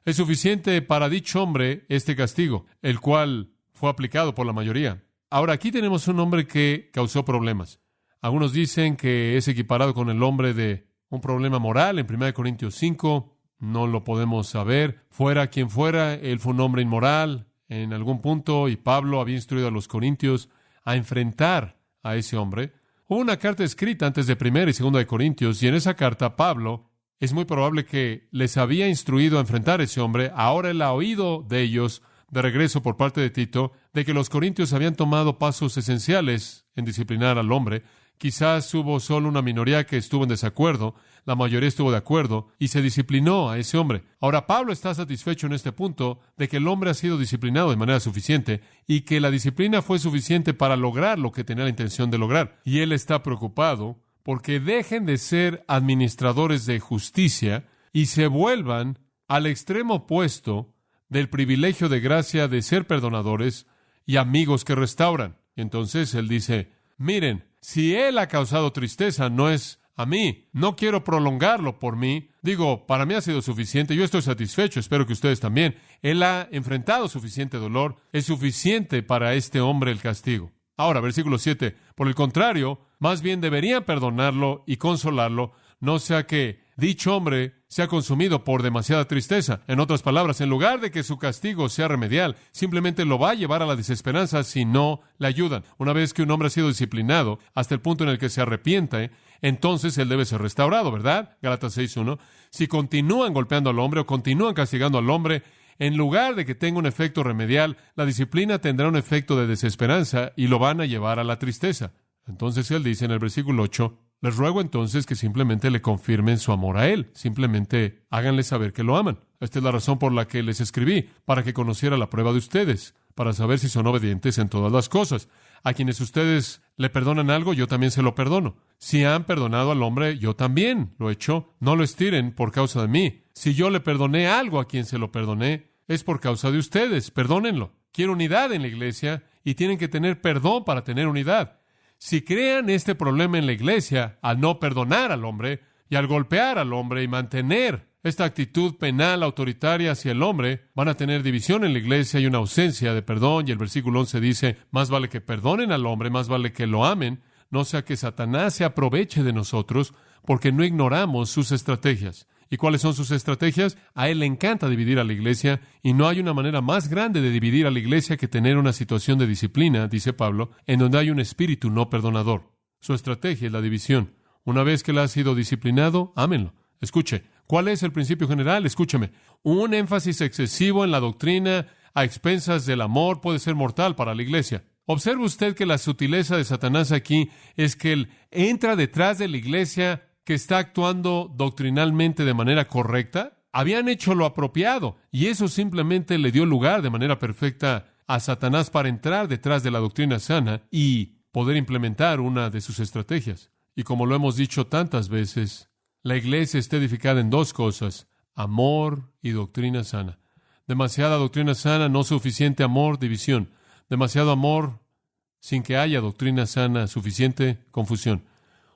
Es suficiente para dicho hombre este castigo, el cual fue aplicado por la mayoría. Ahora, aquí tenemos un hombre que causó problemas. Algunos dicen que es equiparado con el hombre de un problema moral en 1 Corintios 5. No lo podemos saber. Fuera quien fuera, él fue un hombre inmoral en algún punto y Pablo había instruido a los corintios a enfrentar a ese hombre. Hubo una carta escrita antes de 1 y 2 de Corintios y en esa carta Pablo es muy probable que les había instruido a enfrentar a ese hombre. Ahora él ha oído de ellos de regreso por parte de Tito de que los corintios habían tomado pasos esenciales en disciplinar al hombre, Quizás hubo solo una minoría que estuvo en desacuerdo, la mayoría estuvo de acuerdo y se disciplinó a ese hombre. Ahora, Pablo está satisfecho en este punto de que el hombre ha sido disciplinado de manera suficiente y que la disciplina fue suficiente para lograr lo que tenía la intención de lograr. Y él está preocupado porque dejen de ser administradores de justicia y se vuelvan al extremo opuesto del privilegio de gracia de ser perdonadores y amigos que restauran. Entonces él dice, miren, si él ha causado tristeza, no es a mí. No quiero prolongarlo por mí. Digo, para mí ha sido suficiente. Yo estoy satisfecho. Espero que ustedes también. Él ha enfrentado suficiente dolor. Es suficiente para este hombre el castigo. Ahora, versículo 7. Por el contrario, más bien deberían perdonarlo y consolarlo, no sea que dicho hombre sea consumido por demasiada tristeza. En otras palabras, en lugar de que su castigo sea remedial, simplemente lo va a llevar a la desesperanza si no le ayudan. Una vez que un hombre ha sido disciplinado hasta el punto en el que se arrepiente, entonces él debe ser restaurado, ¿verdad? Gálatas 6:1. Si continúan golpeando al hombre o continúan castigando al hombre, en lugar de que tenga un efecto remedial, la disciplina tendrá un efecto de desesperanza y lo van a llevar a la tristeza. Entonces él dice en el versículo 8, les ruego entonces que simplemente le confirmen su amor a él. Simplemente háganle saber que lo aman. Esta es la razón por la que les escribí, para que conociera la prueba de ustedes, para saber si son obedientes en todas las cosas. A quienes ustedes le perdonan algo, yo también se lo perdono. Si han perdonado al hombre, yo también lo he hecho. No lo estiren por causa de mí. Si yo le perdoné algo a quien se lo perdoné, es por causa de ustedes. Perdónenlo. Quiero unidad en la iglesia y tienen que tener perdón para tener unidad. Si crean este problema en la iglesia al no perdonar al hombre y al golpear al hombre y mantener esta actitud penal autoritaria hacia el hombre, van a tener división en la iglesia y una ausencia de perdón. Y el versículo 11 dice, más vale que perdonen al hombre, más vale que lo amen, no sea que Satanás se aproveche de nosotros porque no ignoramos sus estrategias. ¿Y cuáles son sus estrategias? A él le encanta dividir a la iglesia y no hay una manera más grande de dividir a la iglesia que tener una situación de disciplina, dice Pablo, en donde hay un espíritu no perdonador. Su estrategia es la división. Una vez que él ha sido disciplinado, ámenlo. Escuche, ¿cuál es el principio general? Escúcheme. Un énfasis excesivo en la doctrina a expensas del amor puede ser mortal para la iglesia. Observe usted que la sutileza de Satanás aquí es que él entra detrás de la iglesia que está actuando doctrinalmente de manera correcta. Habían hecho lo apropiado y eso simplemente le dio lugar de manera perfecta a Satanás para entrar detrás de la doctrina sana y poder implementar una de sus estrategias. Y como lo hemos dicho tantas veces, la iglesia está edificada en dos cosas: amor y doctrina sana. Demasiada doctrina sana, no suficiente amor, división. Demasiado amor sin que haya doctrina sana suficiente, confusión.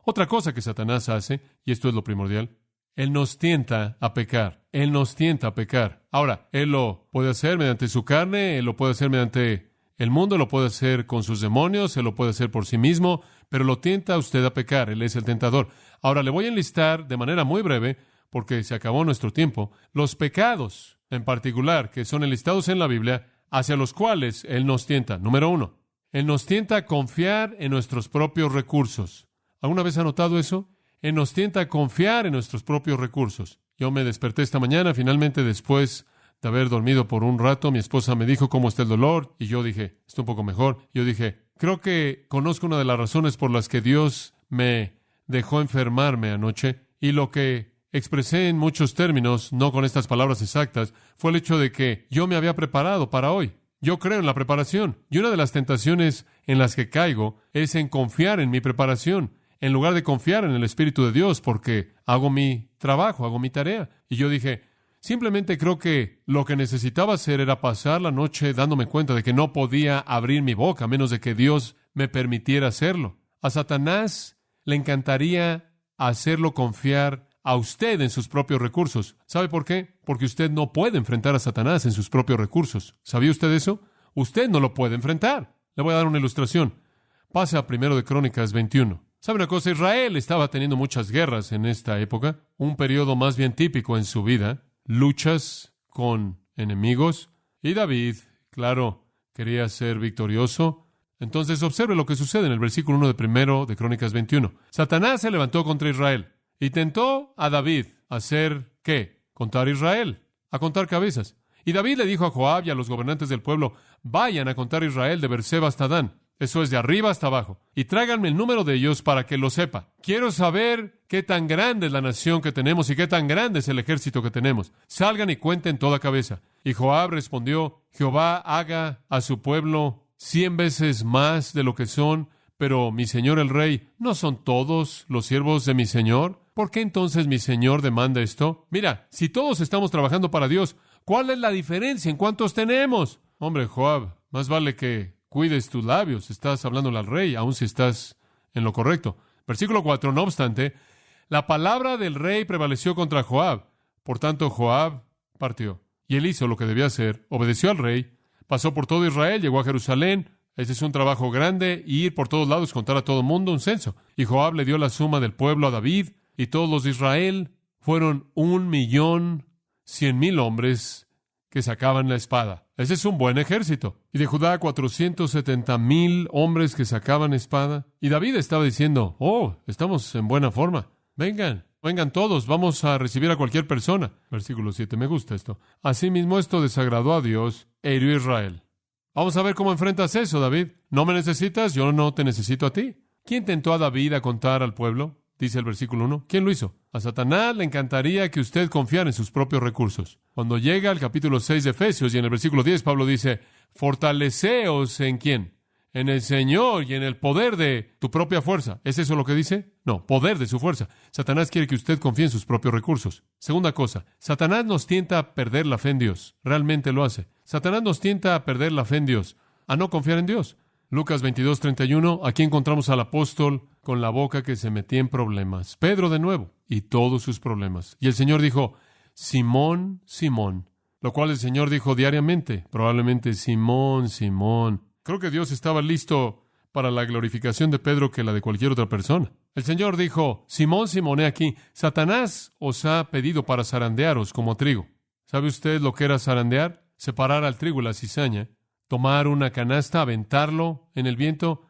Otra cosa que Satanás hace, y esto es lo primordial, él nos tienta a pecar. Él nos tienta a pecar. Ahora, él lo puede hacer mediante su carne, él lo puede hacer mediante el mundo, lo puede hacer con sus demonios, él lo puede hacer por sí mismo, pero lo tienta a usted a pecar. Él es el tentador. Ahora, le voy a enlistar de manera muy breve, porque se acabó nuestro tiempo, los pecados en particular que son enlistados en la Biblia hacia los cuales él nos tienta. Número 1, él nos tienta a confiar en nuestros propios recursos. ¿Alguna vez ha notado eso? Él nos tienta a confiar en nuestros propios recursos. Yo me desperté esta mañana, finalmente después de haber dormido por un rato, mi esposa me dijo cómo está el dolor, y yo dije, está un poco mejor. Yo dije, creo que conozco una de las razones por las que Dios me dejó enfermarme anoche, y lo que expresé en muchos términos, no con estas palabras exactas, fue el hecho de que yo me había preparado para hoy. Yo creo en la preparación, y una de las tentaciones en las que caigo es en confiar en mi preparación, en lugar de confiar en el Espíritu de Dios, porque hago mi trabajo, hago mi tarea. Y yo dije, simplemente creo que lo que necesitaba hacer era pasar la noche dándome cuenta de que no podía abrir mi boca a menos de que Dios me permitiera hacerlo. A Satanás le encantaría hacerlo confiar a usted en sus propios recursos. ¿Sabe por qué? Porque usted no puede enfrentar a Satanás en sus propios recursos. ¿Sabía usted eso? Usted no lo puede enfrentar. Le voy a dar una ilustración. Pase a 1 de Crónicas 21. ¿Sabe una cosa? Israel estaba teniendo muchas guerras en esta época, un periodo más bien típico en su vida, luchas con enemigos, y David, claro, quería ser victorioso. Entonces observe lo que sucede en el versículo 1 de 1 de Crónicas 21. Satanás se levantó contra Israel y tentó a David a hacer, ¿qué? Contar a Israel, a contar cabezas. Y David le dijo a Joab y a los gobernantes del pueblo, vayan a contar a Israel de Beerseba hasta Dan. Eso es de arriba hasta abajo. Y tráiganme el número de ellos para que lo sepa. Quiero saber qué tan grande es la nación que tenemos y qué tan grande es el ejército que tenemos. Salgan y cuenten toda cabeza. Y Joab respondió, Jehová haga a su pueblo 100 veces más de lo que son, pero mi señor el rey, ¿no son todos los siervos de mi señor? ¿Por qué entonces mi señor demanda esto? Mira, si todos estamos trabajando para Dios, ¿cuál es la diferencia en cuántos tenemos? Hombre, Joab, más vale que cuides tus labios. Estás hablándole al rey, aun si estás en lo correcto. Versículo 4, no obstante, la palabra del rey prevaleció contra Joab. Por tanto, Joab partió. Y él hizo lo que debía hacer, obedeció al rey, pasó por todo Israel, llegó a Jerusalén. Ese es un trabajo grande, ir por todos lados, contar a todo el mundo un censo. Y Joab le dio la suma del pueblo a David, y todos los de Israel fueron 1,100,000 hombres que sacaban la espada. Ese es un buen ejército. Y de Judá 470,000 hombres que sacaban espada. Y David estaba diciendo, estamos en buena forma. Vengan todos, vamos a recibir a cualquier persona. Versículo 7, me gusta esto. Asimismo, esto desagradó a Dios e hirió a Israel. Vamos a ver cómo enfrentas eso, David. ¿No me necesitas? Yo no te necesito a ti. ¿Quién tentó a David a contar al pueblo? Dice el versículo 1. ¿Quién lo hizo? A Satanás le encantaría que usted confiara en sus propios recursos. Cuando llega al capítulo 6 de Efesios y en el versículo 10, Pablo dice, fortaleceos ¿en quién? En el Señor y en el poder de tu propia fuerza. ¿Es eso lo que dice? No, poder de su fuerza. Satanás quiere que usted confíe en sus propios recursos. Segunda cosa, Satanás nos tienta a perder la fe en Dios. Realmente lo hace. Satanás nos tienta a perder la fe en Dios, a no confiar en Dios. Lucas 22:31, aquí encontramos al apóstol con la boca que se metía en problemas. Pedro de nuevo, y todos sus problemas. Y el Señor dijo, Simón, Simón, lo cual el Señor dijo diariamente, probablemente Simón, Simón. Creo que Dios estaba listo para la glorificación de Pedro que la de cualquier otra persona. El Señor dijo, Simón, Simón, he aquí, Satanás os ha pedido para zarandearos como trigo. ¿Sabe usted lo que era zarandear? Separar al trigo y la cizaña, tomar una canasta, aventarlo en el viento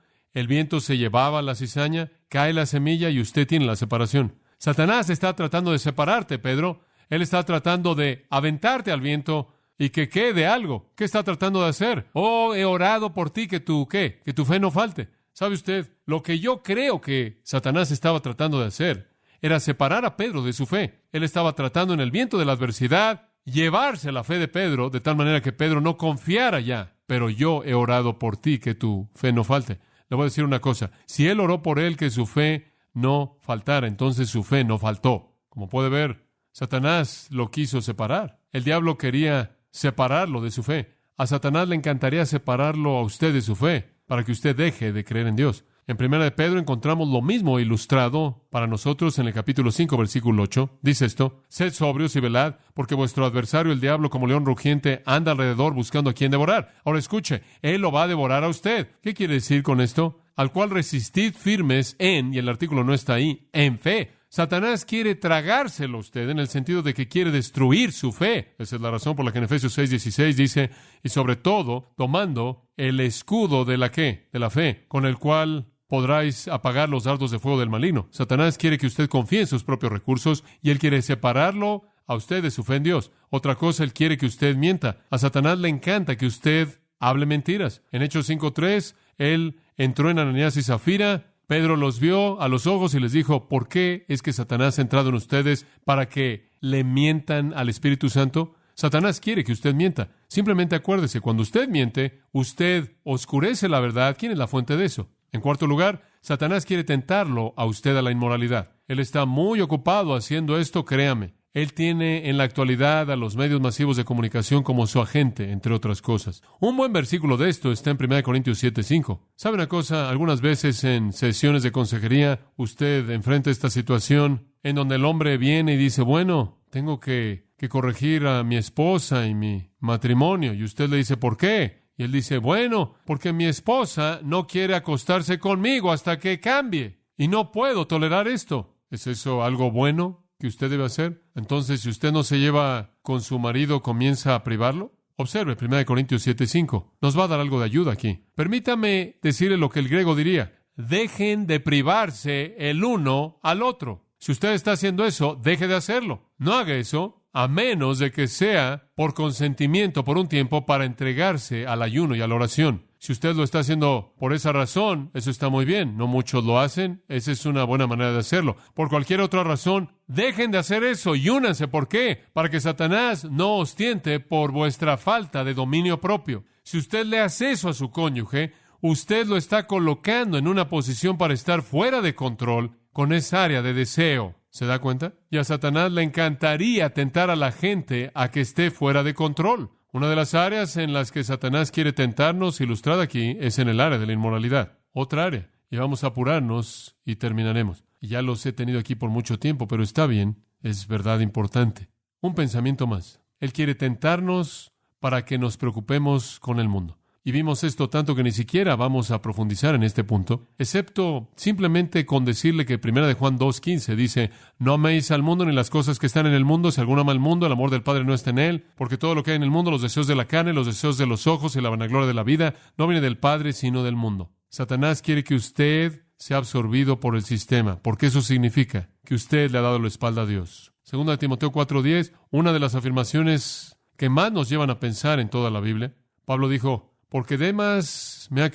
se llevaba la cizaña, cae la semilla y usted tiene la separación. Satanás está tratando de separarte, Pedro. Él está tratando de aventarte al viento y que quede algo. ¿Qué está tratando de hacer? He orado por ti que tu fe no falte. ¿Sabe usted? Lo que yo creo que Satanás estaba tratando de hacer era separar a Pedro de su fe. Él estaba tratando en el viento de la adversidad llevarse la fe de Pedro de tal manera que Pedro no confiara ya. Pero yo he orado por ti que tu fe no falte. Le voy a decir una cosa. Si él oró por él que su fe no faltara, entonces su fe no faltó. Como puede ver, Satanás lo quiso separar. El diablo quería separarlo de su fe. A Satanás le encantaría separarlo a usted de su fe para que usted deje de creer en Dios. En 1 de Pedro encontramos lo mismo ilustrado para nosotros en el capítulo 5, versículo 8. Dice esto, sed sobrios y velad, porque vuestro adversario, el diablo, como león rugiente, anda alrededor buscando a quien devorar. Ahora escuche, él lo va a devorar a usted. ¿Qué quiere decir con esto? Al cual resistid firmes y el artículo no está ahí, en fe. Satanás quiere tragárselo a usted en el sentido de que quiere destruir su fe. Esa es la razón por la que en Efesios 6:16 dice, y sobre todo, tomando el escudo de la ¿qué? De la fe, con el cual podráis apagar los dardos de fuego del maligno. Satanás quiere que usted confíe en sus propios recursos y él quiere separarlo a usted de su fe en Dios. Otra cosa, él quiere que usted mienta. A Satanás le encanta que usted hable mentiras. En Hechos 5:3, él entró en Ananías y Zafira. Pedro los vio a los ojos y les dijo, ¿por qué es que Satanás ha entrado en ustedes para que le mientan al Espíritu Santo? Satanás quiere que usted mienta. Simplemente acuérdese, cuando usted miente, usted oscurece la verdad. ¿Quién es la fuente de eso? En cuarto lugar, Satanás quiere tentarlo a usted a la inmoralidad. Él está muy ocupado haciendo esto, créame. Él tiene en la actualidad a los medios masivos de comunicación como su agente, entre otras cosas. Un buen versículo de esto está en 1 Corintios 7:5. ¿Sabe una cosa? Algunas veces en sesiones de consejería, usted enfrenta esta situación en donde el hombre viene y dice, bueno, tengo que corregir a mi esposa y mi matrimonio. Y usted le dice, ¿por qué? Y él dice, bueno, porque mi esposa no quiere acostarse conmigo hasta que cambie. Y no puedo tolerar esto. ¿Es eso algo bueno que usted debe hacer? Entonces, si usted no se lleva con su marido, ¿comienza a privarlo? Observe 1 Corintios 7:5. Nos va a dar algo de ayuda aquí. Permítame decirle lo que el griego diría. Dejen de privarse el uno al otro. Si usted está haciendo eso, deje de hacerlo. No haga eso, a menos de que sea por consentimiento por un tiempo para entregarse al ayuno y a la oración. Si usted lo está haciendo por esa razón, eso está muy bien. No muchos lo hacen. Esa es una buena manera de hacerlo. Por cualquier otra razón, dejen de hacer eso y únanse. ¿Por qué? Para que Satanás no os tiente por vuestra falta de dominio propio. Si usted le hace eso a su cónyuge, usted lo está colocando en una posición para estar fuera de control con esa área de deseo. ¿Se da cuenta? Y a Satanás le encantaría tentar a la gente a que esté fuera de control. Una de las áreas en las que Satanás quiere tentarnos, ilustrada aquí, es en el área de la inmoralidad. Otra área. Y vamos a apurarnos y terminaremos. Y ya los he tenido aquí por mucho tiempo, pero está bien, es verdad importante. Un pensamiento más. Él quiere tentarnos para que nos preocupemos con el mundo. Y vimos esto tanto que ni siquiera vamos a profundizar en este punto, excepto simplemente con decirle que 1 de Juan 2:15 dice, no améis al mundo ni las cosas que están en el mundo. Si alguno ama al mundo, el amor del Padre no está en él, porque todo lo que hay en el mundo, los deseos de la carne, los deseos de los ojos y la vanagloria de la vida, no viene del Padre, sino del mundo. Satanás quiere que usted sea absorbido por el sistema, porque eso significa que usted le ha dado la espalda a Dios. 2 Timoteo 4:10, una de las afirmaciones que más nos llevan a pensar en toda la Biblia. Pablo dijo, porque Demas me ha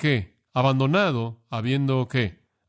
abandonado, habiendo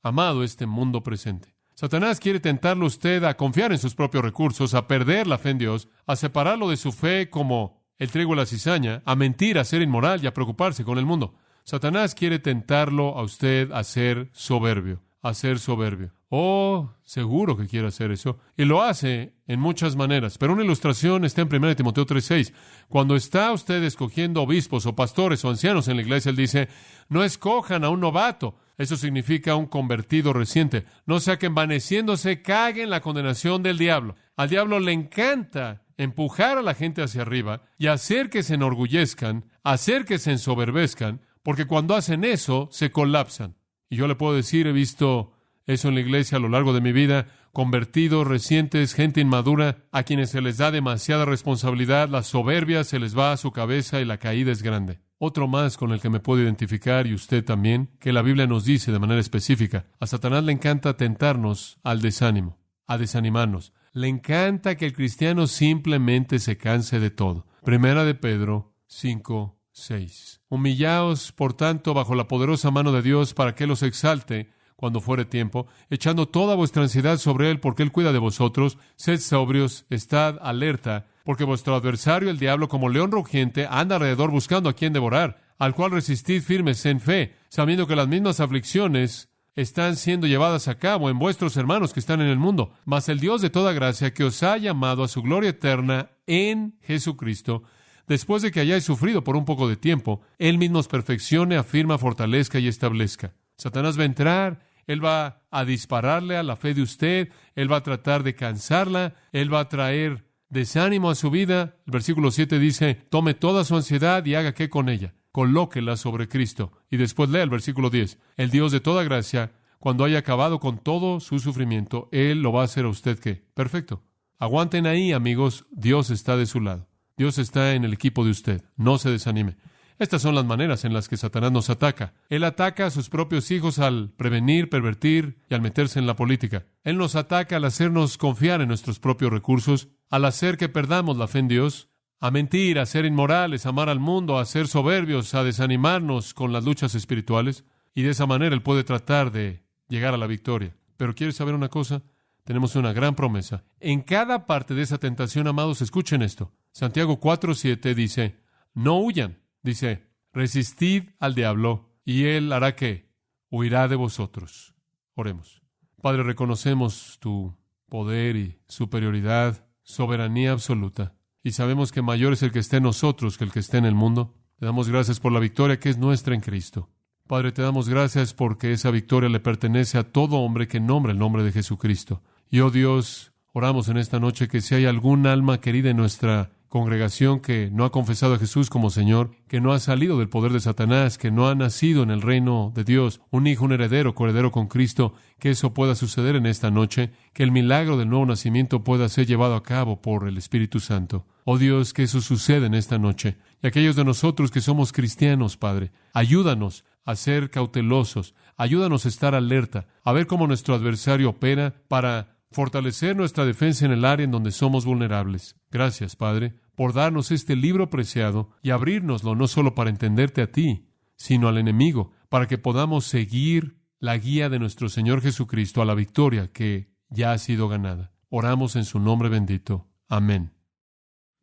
amado este mundo presente. Satanás quiere tentarlo a usted a confiar en sus propios recursos, a perder la fe en Dios, a separarlo de su fe como el trigo y la cizaña, a mentir, a ser inmoral y a preocuparse con el mundo. Satanás quiere tentarlo a usted a ser soberbio, a ser soberbio. Oh, seguro que quiere hacer eso. Y lo hace en muchas maneras. Pero una ilustración está en 1 Timoteo 3:6. Cuando está usted escogiendo obispos o pastores o ancianos en la iglesia, él dice, no escojan a un novato. Eso significa un convertido reciente. No sea que envaneciéndose caiga en la condenación del diablo. Al diablo le encanta empujar a la gente hacia arriba y hacer que se enorgullezcan, hacer que se ensoberbezcan, porque cuando hacen eso, se colapsan. Y yo le puedo decir, he visto eso en la iglesia a lo largo de mi vida, convertidos recientes, gente inmadura, a quienes se les da demasiada responsabilidad, la soberbia se les va a su cabeza y la caída es grande. Otro más con el que me puedo identificar, y usted también, que la Biblia nos dice de manera específica, a Satanás le encanta tentarnos al desánimo, a desanimarnos. Le encanta que el cristiano simplemente se canse de todo. 1 de Pedro 5:6. Humillaos, por tanto, bajo la poderosa mano de Dios, para que Él os exalte cuando fuere tiempo, echando toda vuestra ansiedad sobre Él, porque Él cuida de vosotros. Sed sobrios, estad alerta, porque vuestro adversario, el diablo, como león rugiente, anda alrededor buscando a quien devorar, al cual resistid firmes en fe, sabiendo que las mismas aflicciones están siendo llevadas a cabo en vuestros hermanos que están en el mundo. Mas el Dios de toda gracia, que os ha llamado a su gloria eterna en Jesucristo, después de que hayáis sufrido por un poco de tiempo, Él mismo os perfeccione, afirma, fortalezca y establezca. Satanás va a entrar, Él va a dispararle a la fe de usted, Él va a tratar de cansarla, Él va a traer desánimo a su vida. El versículo 7 dice, tome toda su ansiedad y haga ¿qué con ella? Colóquela sobre Cristo. Y después lea el versículo 10. El Dios de toda gracia, cuando haya acabado con todo su sufrimiento, Él lo va a hacer a usted ¿qué? Perfecto. Aguanten ahí, amigos, Dios está de su lado. Dios está en el equipo de usted. No se desanime. Estas son las maneras en las que Satanás nos ataca. Él ataca a sus propios hijos al prevenir, pervertir y al meterse en la política. Él nos ataca al hacernos confiar en nuestros propios recursos, al hacer que perdamos la fe en Dios, a mentir, a ser inmorales, a amar al mundo, a ser soberbios, a desanimarnos con las luchas espirituales. Y de esa manera Él puede tratar de llegar a la victoria. Pero ¿quieres saber una cosa? Tenemos una gran promesa. En cada parte de esa tentación, amados, escuchen esto. Santiago 4:7 dice, no huyan. Dice, resistid al diablo y él hará ¿qué? Huirá de vosotros. Oremos. Padre, reconocemos tu poder y superioridad, soberanía absoluta. Y sabemos que mayor es el que esté en nosotros que el que esté en el mundo. Te damos gracias por la victoria que es nuestra en Cristo. Padre, te damos gracias porque esa victoria le pertenece a todo hombre que nombra el nombre de Jesucristo. Y oh Dios, oramos en esta noche que si hay algún alma querida en nuestra congregación que no ha confesado a Jesús como Señor, que no ha salido del poder de Satanás, que no ha nacido en el reino de Dios, un hijo, un heredero, coheredero con Cristo, que eso pueda suceder en esta noche, que el milagro del nuevo nacimiento pueda ser llevado a cabo por el Espíritu Santo. Oh Dios, que eso suceda en esta noche. Y aquellos de nosotros que somos cristianos, Padre, ayúdanos a ser cautelosos, ayúdanos a estar alerta, a ver cómo nuestro adversario opera para fortalecer nuestra defensa en el área en donde somos vulnerables. Gracias, Padre, por darnos este libro preciado y abrírnoslo no solo para entenderte a ti, sino al enemigo, para que podamos seguir la guía de nuestro Señor Jesucristo a la victoria que ya ha sido ganada. Oramos en su nombre bendito. Amén.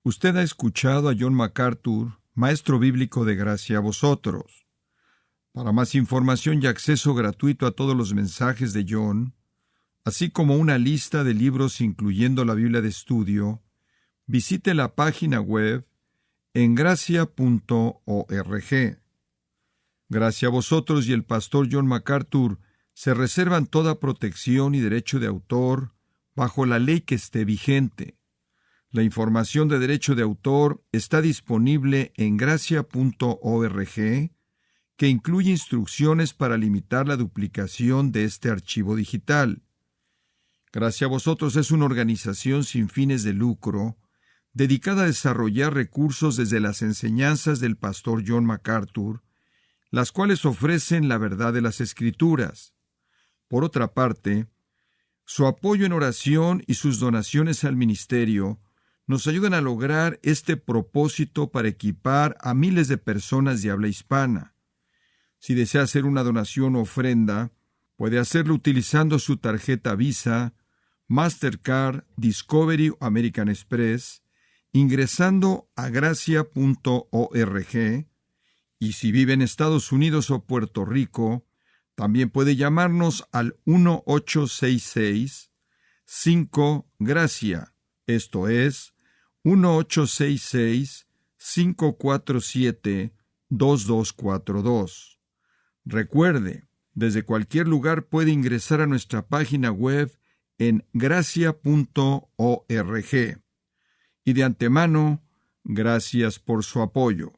Usted ha escuchado a John MacArthur, maestro bíblico de gracia a vosotros. Para más información y acceso gratuito a todos los mensajes de John, así como una lista de libros incluyendo la Biblia de estudio, visite la página web en gracia.org. Gracia a vosotros y el pastor John MacArthur se reservan toda protección y derecho de autor bajo la ley que esté vigente. La información de derecho de autor está disponible en gracia.org, que incluye instrucciones para limitar la duplicación de este archivo digital. Gracia a vosotros es una organización sin fines de lucro, dedicada a desarrollar recursos desde las enseñanzas del pastor John MacArthur, las cuales ofrecen la verdad de las Escrituras. Por otra parte, su apoyo en oración y sus donaciones al ministerio nos ayudan a lograr este propósito para equipar a miles de personas de habla hispana. Si desea hacer una donación o ofrenda, puede hacerlo utilizando su tarjeta Visa, Mastercard, Discovery o American Express, ingresando a gracia.org, y si vive en Estados Unidos o Puerto Rico, también puede llamarnos al 1-866-5-GRACIA, esto es, 1-866-547-2242. Recuerde, desde cualquier lugar puede ingresar a nuestra página web en gracia.org. Y de antemano, gracias por su apoyo.